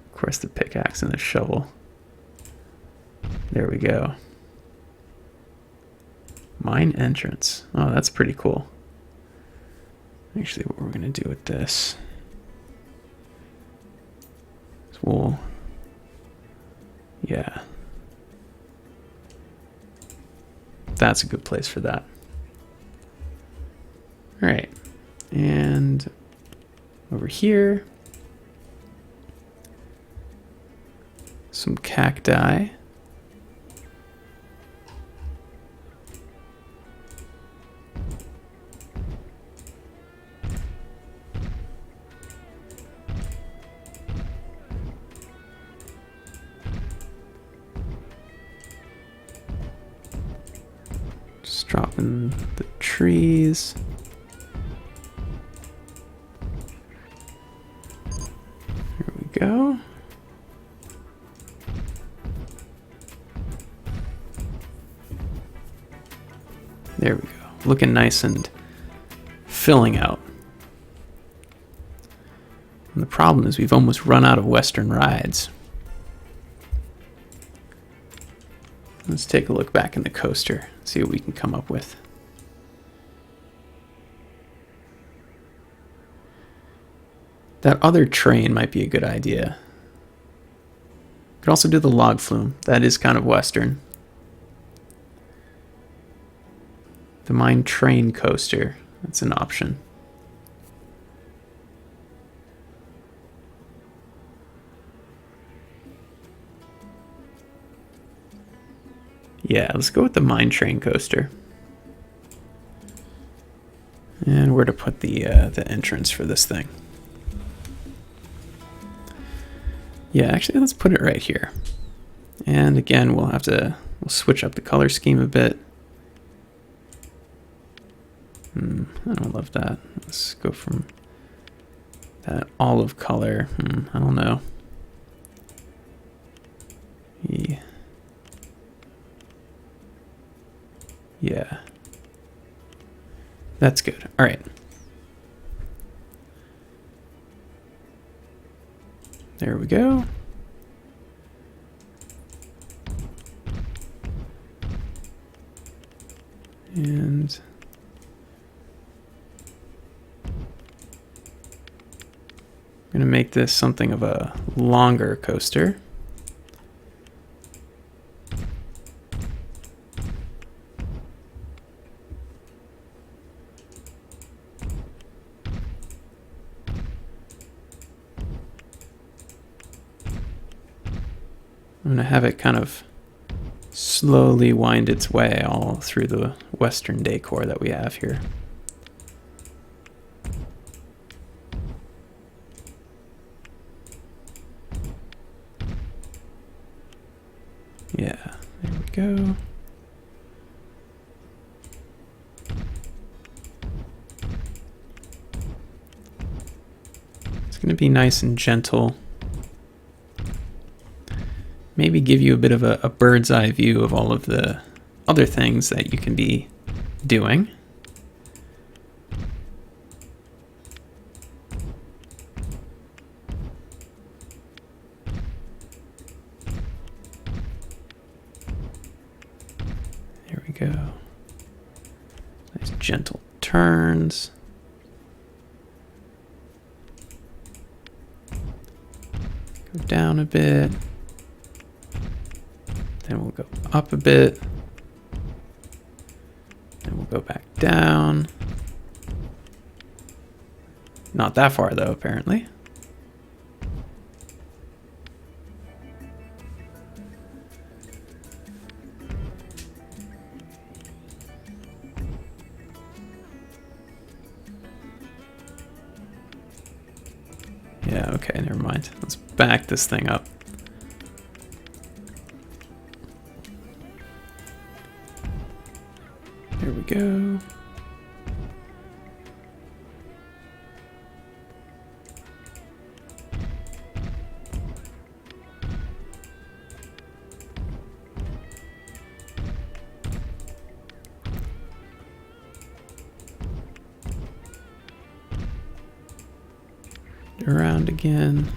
Of course, the pickaxe and the shovel. There we go. Mine entrance. Oh, that's pretty cool. Actually, what we're going to do with this is we'll... Yeah. That's a good place for that. All right. And Over here, some cacti. Just dropping the trees. Here we go. There we go. Looking nice and filling out. And the problem is we've almost run out of Western rides. Let's take a look back in the coaster, see what we can come up with. That other train might be a good idea. Could also do the log flume. That is kind of Western. The mine train coaster. That's an option. Yeah, let's go with the mine train coaster. And where to put the entrance for this thing? Yeah, actually, let's put it right here. And again, we'll switch up the color scheme a bit. I don't love that. Let's go from that olive color. I don't know. Yeah. That's good. All right. There we go. And I'm going to make this something of a longer coaster. I'm going to have it kind of slowly wind its way all through the Western decor that we have here. Yeah, there we go. It's going to be nice and gentle. Maybe give you a bit of a bird's eye view of all of the other things that you can be doing. There we go. Nice gentle turns. Go down a bit. Then we'll go up a bit. Then we'll go back down. Not that far though, apparently. Yeah, okay, never mind. Let's back this thing up. Here we go. Around again.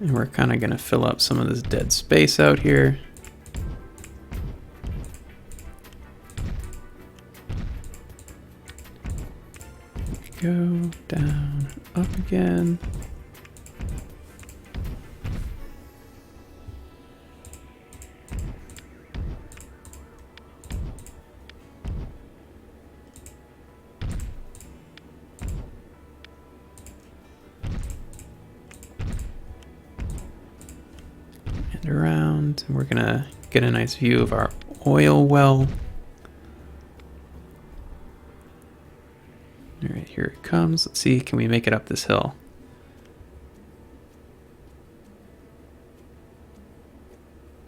And we're kind of going to fill up some of this dead space out here. Go down, up again. and around. And we're gonna get a nice view of our oil well. All right, here it comes. Let's see, can we make it up this hill?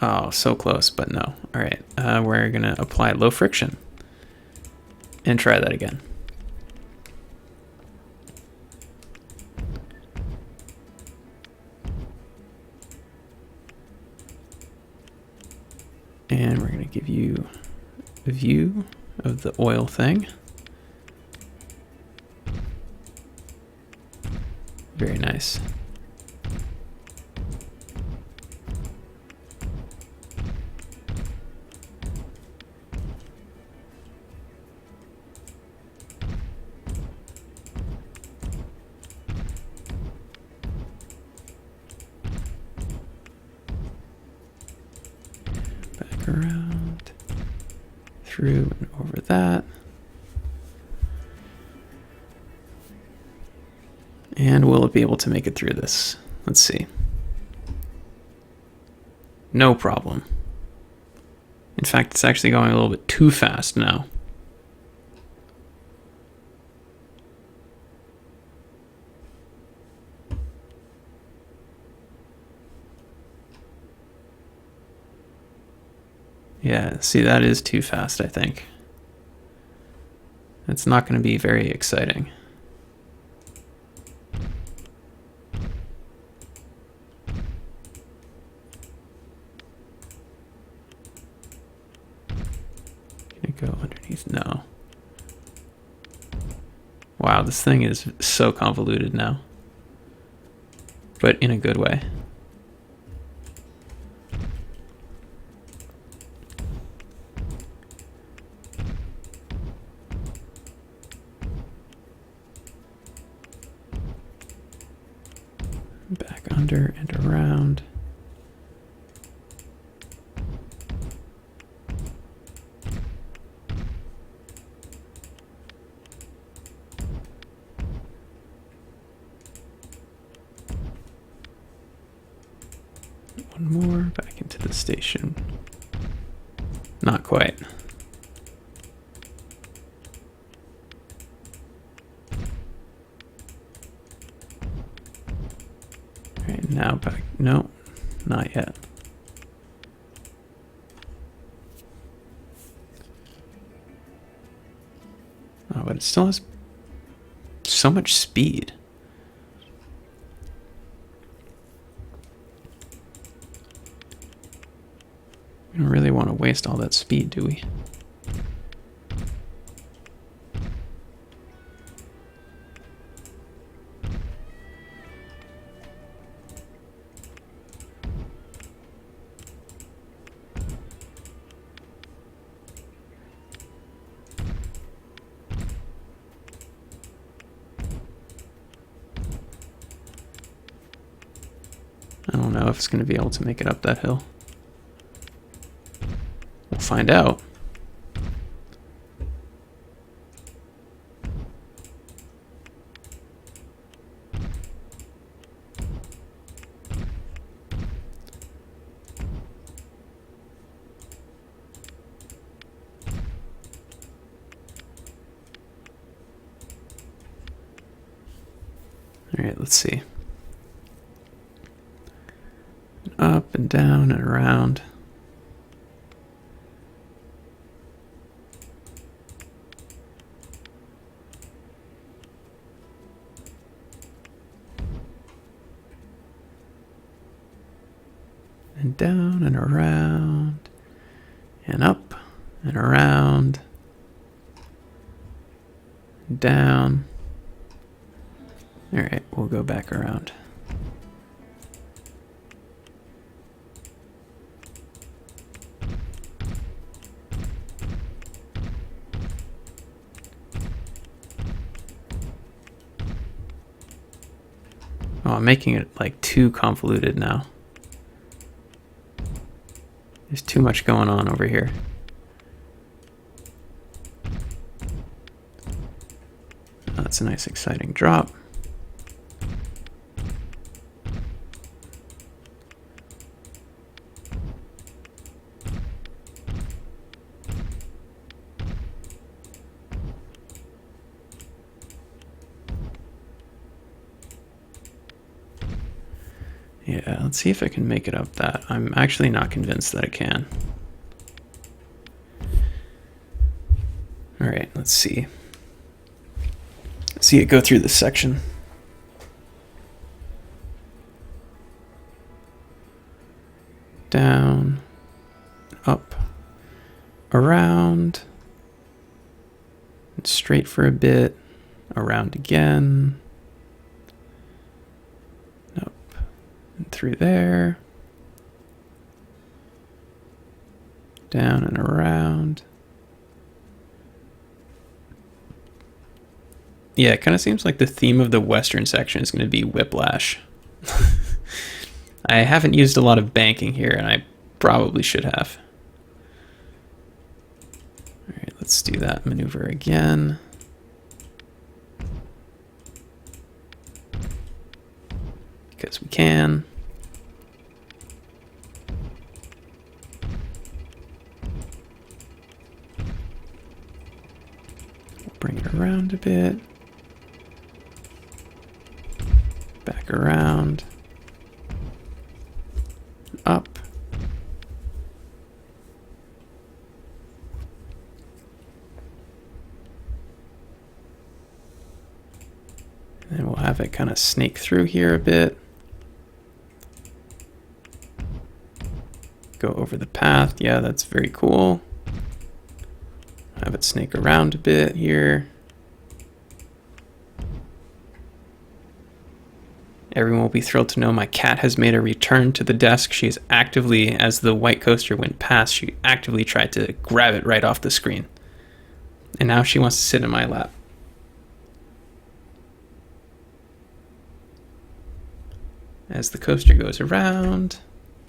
Oh, so close, but no. All right, we're gonna apply low friction and try that again. And we're gonna give you a view of the oil thing. Very nice. Back around, through and over that. And will it be able to make it through this? Let's see. No problem. In fact, it's actually going a little bit too fast now. Yeah, see, that is too fast, I think. It's not going to be very exciting. Go underneath. No. Wow, this thing is so convoluted now, but in a good way. Back under and around. One more, back into the station. Not quite. All right, now back. No, not yet. Oh, but it still has so much speed. We don't really want to waste all that speed, do we? I don't know if it's going to be able to make it up that hill. We'll find out. All right, let's see. Up and down and around. And down and around. And up and around. And down. All right, we'll go back around. Oh, I'm making it like too convoluted now. There's too much going on over here. Oh, that's a nice exciting drop. Yeah, let's see if I can make it up that. I'm actually not convinced that I can. All right, let's see. See it go through this section. Down, up, around, and straight for a bit, around again, up, and through there, down and around. Yeah, it kind of seems like the theme of the western section is going to be whiplash. I haven't used a lot of banking here, and I probably should have. All right, let's do that maneuver again. Because we can. We'll bring it around a bit. Back around. Up. And then we'll have it kind of snake through here a bit. Go over the path. Yeah, that's very cool. Have it snake around a bit here. Everyone will be thrilled to know my cat has made a return to the desk. She is actively, as the white coaster went past, she actively tried to grab it right off the screen. And now she wants to sit in my lap. As the coaster goes around,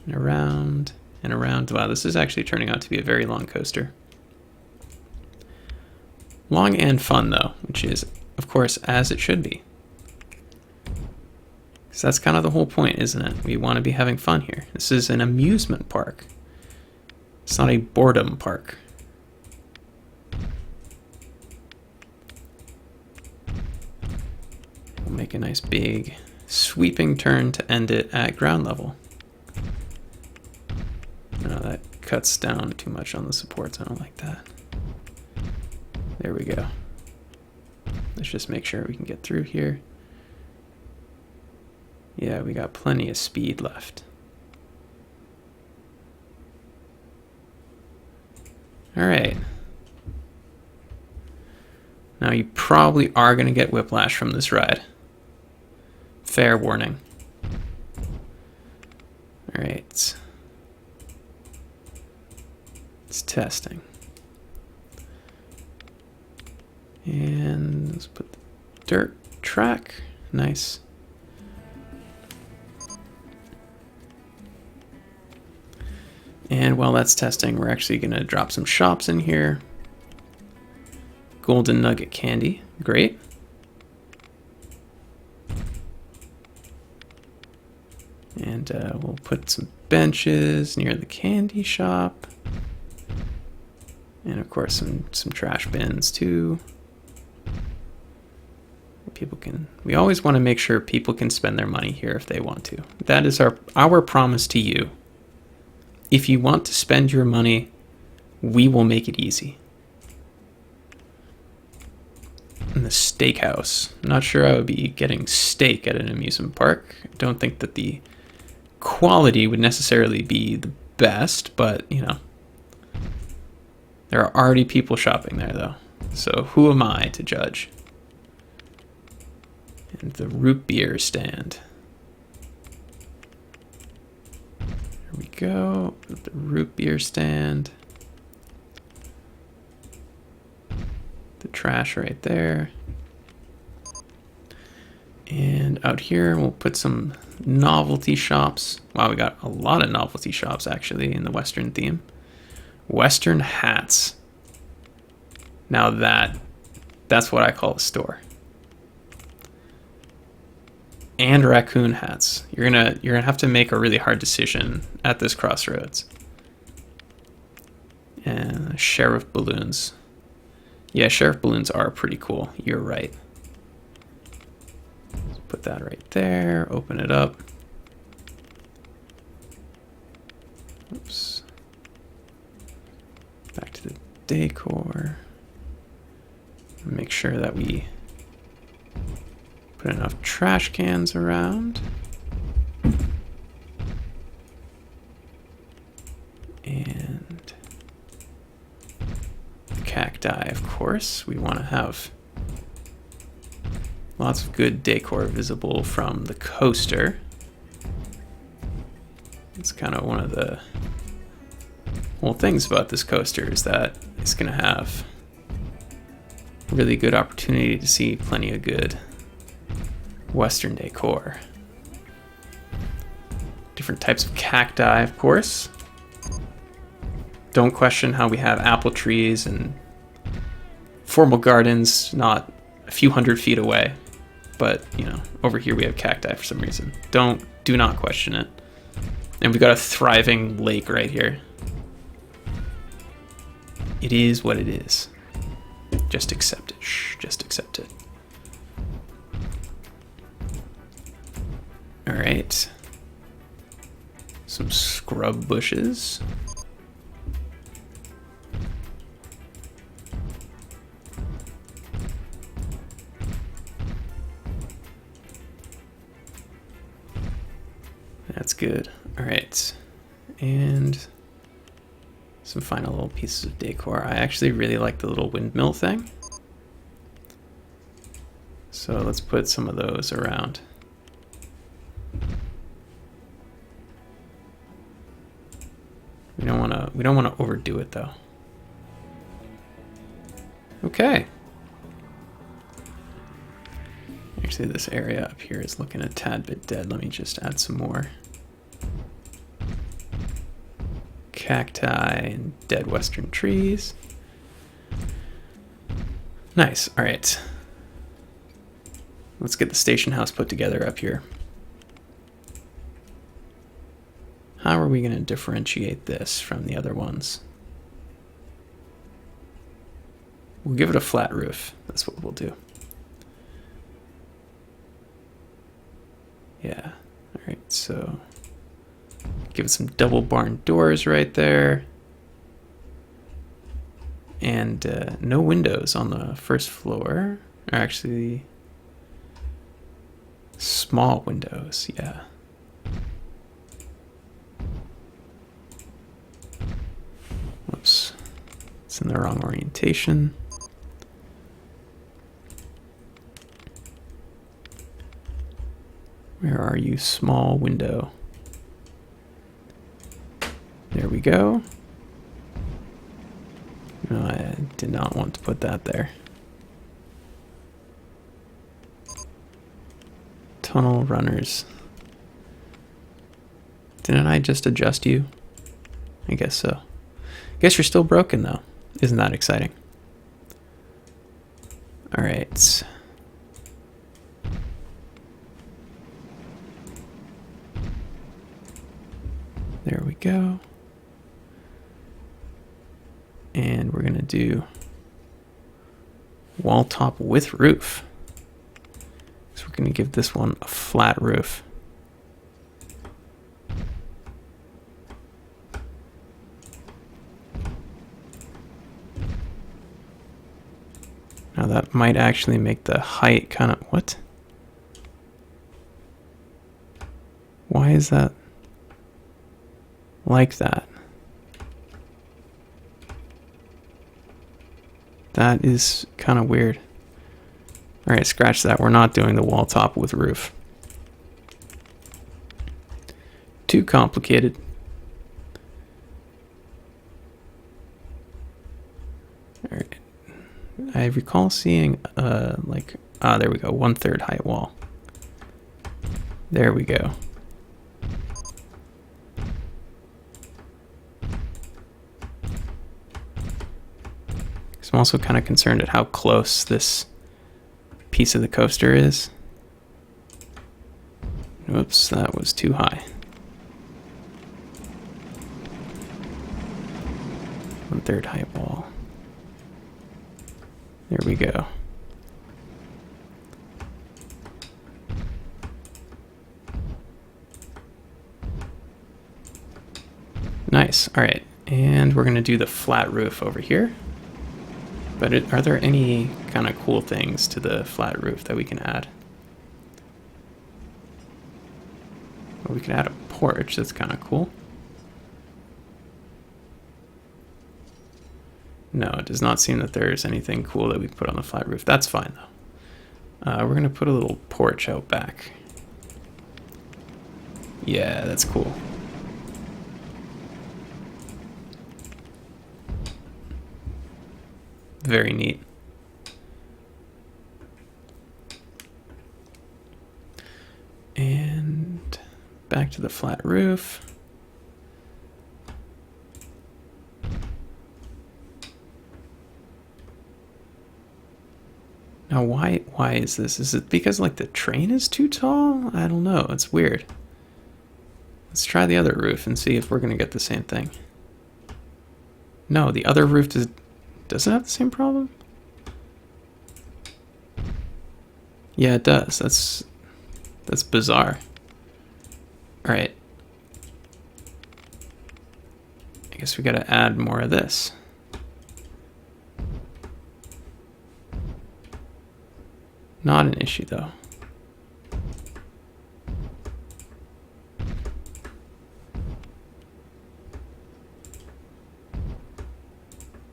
and around, and around. Wow, this is actually turning out to be a very long coaster. Long and fun, though, which is, of course, as it should be. Because that's kind of the whole point, isn't it? We want to be having fun here. This is an amusement park. It's not a boredom park. We'll make a nice big sweeping turn to end it at ground level. No, that cuts down too much on the supports. I don't like that. There we go. Let's just make sure we can get through here. Yeah, we got plenty of speed left. All right. Now you probably are going to get whiplash from this ride. Fair warning. All right. It's testing. And let's put the dirt track. Nice. And while that's testing, we're actually going to drop some shops in here. Golden nugget candy. Great. And we'll put some benches near the candy shop. And of course some trash bins too. We always want to make sure people can spend their money here if they want to. That is our promise to you. If you want to spend your money, we will make it easy. And the steakhouse. I'm not sure I would be getting steak at an amusement park. I don't think that the quality would necessarily be the best, but you know. There are already people shopping there though. So who am I to judge? And the root beer stand. There we go. The root beer stand. The trash right there. And out here we'll put some novelty shops. Wow, we got a lot of novelty shops actually in the Western theme. Western hats. Now that's what I call a store. And raccoon hats. You're gonna have to make a really hard decision at this crossroads. And sheriff balloons. Yeah, sheriff balloons are pretty cool. You're right. Put that right there. Open it up. decor. Make sure that we put enough trash cans around. And cacti, of course. We want to have lots of good decor visible from the coaster. It's kind of one of the whole things about this coaster is that it's going to have really good opportunity to see plenty of good Western decor. Different types of cacti, of course. Don't question how we have apple trees and formal gardens not a few hundred feet away. But, you know, over here we have cacti for some reason. Do not question it. And we've got a thriving lake right here. It is what it is. Just accept it. Shh, just accept it. All right. Some scrub bushes. That's good. All right. And some final little pieces of decor. I actually really like the little windmill thing. So let's put some of those around. We don't want to overdo it though. Okay. Actually, this area up here is looking a tad bit dead. Let me just add some more cacti and dead western trees. Nice. All right. Let's get the station house put together up here. How are we going to differentiate this from the other ones? We'll give it a flat roof. That's what we'll do. Yeah. All right. So give it some double barn doors right there. And no windows on the first floor. Or actually, small windows. Yeah. Whoops. It's in the wrong orientation. Where are you, small window? There we go. No, I did not want to put that there. Tunnel runners. Didn't I just adjust you? I guess so. Guess you're still broken though. Isn't that exciting? All right. There we go. And we're gonna do wall top with roof. So we're gonna give this one a flat roof. Now that might actually make the height kind of, what? Why is that like that? That is kind of weird. All right, scratch that. We're not doing the wall top with roof. Too complicated. All right. I recall seeing there we go, 1/3 height wall. There we go. I'm also kind of concerned at how close this piece of the coaster is. Whoops, that was too high. 1/3 height wall. There we go. Nice. All right, and we're gonna do the flat roof over here. But are there any kind of cool things to the flat roof that we can add? Well, we can add a porch. That's kind of cool. No, it does not seem that there's anything cool that we can put on the flat roof. That's fine, though. We're going to put a little porch out back. Yeah, that's cool. Very neat. And back to the flat roof. Now, why is this? Is it because, like, the train is too tall? I don't know. It's weird. Let's try the other roof and see if we're going to get the same thing. No, the other roof doesn't have the same problem? Yeah, it does. That's bizarre. All right. I guess we got to add more of this. Not an issue, though.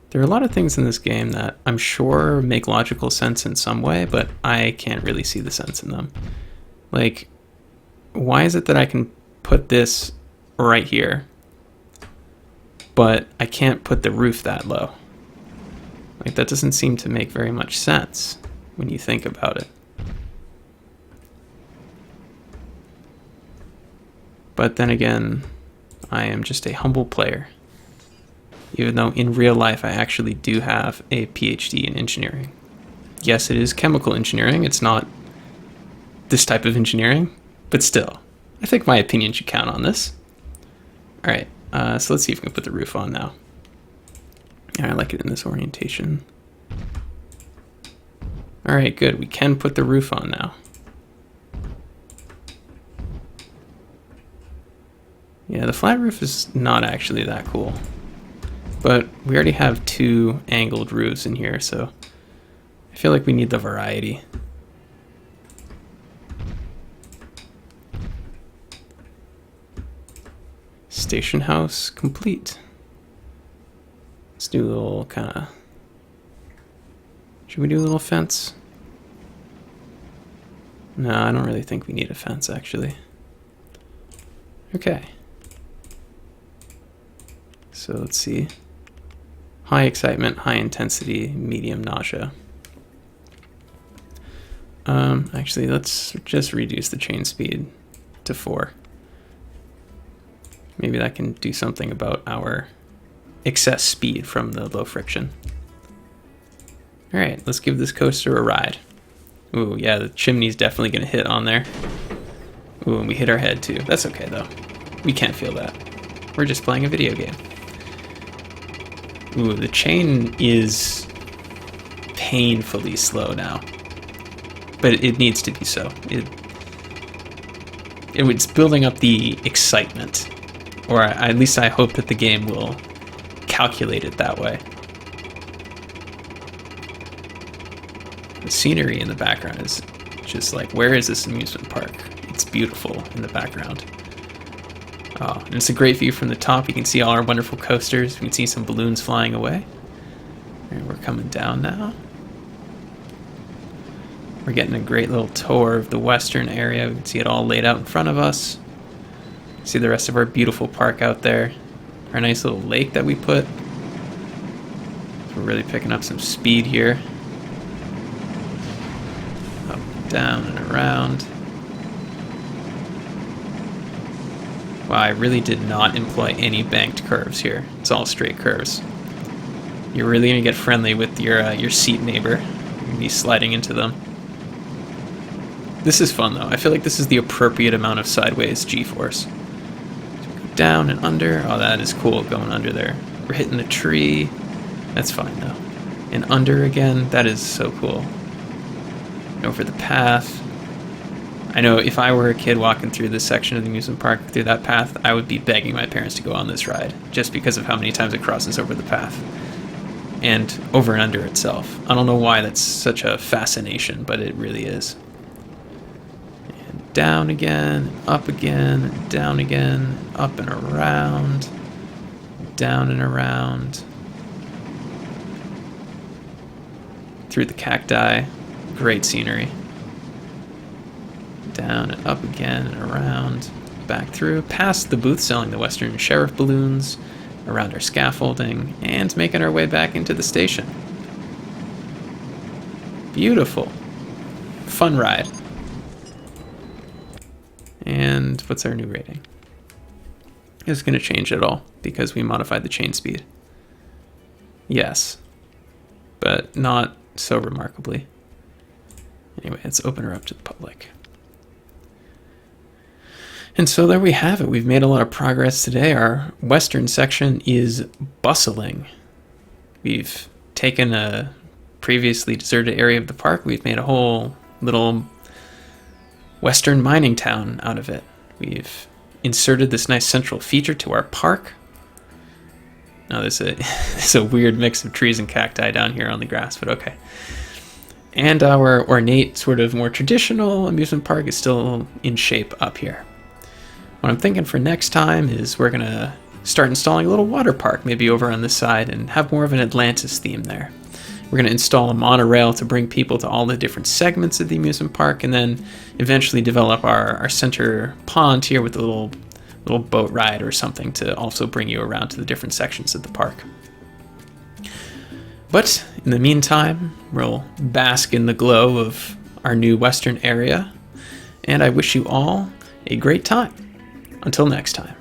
There are a lot of things in this game that I'm sure make logical sense in some way, but I can't really see the sense in them. Like, why is it that I can put this right here, but I can't put the roof that low? Like, that doesn't seem to make very much sense when you think about it. But then again, I am just a humble player. Even though in real life I actually do have a PhD in engineering. Yes, it is chemical engineering. It's not this type of engineering, but still, I think my opinion should count on this. All right, so let's see if we can put the roof on now. I like it in this orientation. All right, good. We can put the roof on now. Yeah, the flat roof is not actually that cool. But we already have 2 angled roofs in here, so I feel like we need the variety. Station house complete. Let's do a little kind of... Should we do a little fence? No, I don't really think we need a fence, actually. Okay. So let's see. High excitement, high intensity, medium nausea. Actually, let's just reduce the chain speed to 4. Maybe that can do something about our excess speed from the low friction. All right, let's give this coaster a ride. Ooh, yeah, the chimney's definitely gonna hit on there. Ooh, and we hit our head too. That's okay though. We can't feel that. We're just playing a video game. Ooh, the chain is painfully slow now. But it needs to be so. It's building up the excitement. Or at least I hope that the game will calculate it that way. The scenery in the background is just like, where is this amusement park? It's beautiful in the background. Oh, and it's a great view from the top. You can see all our wonderful coasters. We can see some balloons flying away. And we're coming down now. We're getting a great little tour of the western area. We can see it all laid out in front of us. See the rest of our beautiful park out there. Our nice little lake that we put. We're really picking up some speed here. Up, down, and around. Wow, I really did not employ any banked curves here. It's all straight curves. You're really gonna get friendly with your seat neighbor. You're gonna be sliding into them. This is fun though. I feel like this is the appropriate amount of sideways G-force. Down and under. Oh, that is cool going under there. We're hitting a tree. That's fine though. And under again. That is so cool. And over the path. I know if I were a kid walking through this section of the amusement park, through that path, I would be begging my parents to go on this ride, just because of how many times it crosses over the path. and over and under itself. I don't know why that's such a fascination, but it really is. And down again, up again, down again, up and around, down and around. Through the cacti, great scenery. Down and up again and around, back through, past the booth selling the Western Sheriff balloons, around our scaffolding, and making our way back into the station. Beautiful. Fun ride. And what's our new rating? It's going to change at all because we modified the chain speed. Yes, but not so remarkably. Anyway, let's open her up to the public. And so there we have it. We've made a lot of progress today. Our western section is bustling. We've taken a previously deserted area of the park. We've made a whole little western mining town out of it. We've inserted this nice central feature to our park. Now there's a weird mix of trees and cacti down here on the grass, but okay. And our ornate, sort of more traditional amusement park is still in shape up here. What I'm thinking for next time is we're going to start installing a little water park, maybe over on this side, and have more of an Atlantis theme there. We're going to install a monorail to bring people to all the different segments of the amusement park, and then eventually develop our center pond here with a little boat ride or something to also bring you around to the different sections of the park. But in the meantime, we'll bask in the glow of our new western area, and I wish you all a great time. Until next time.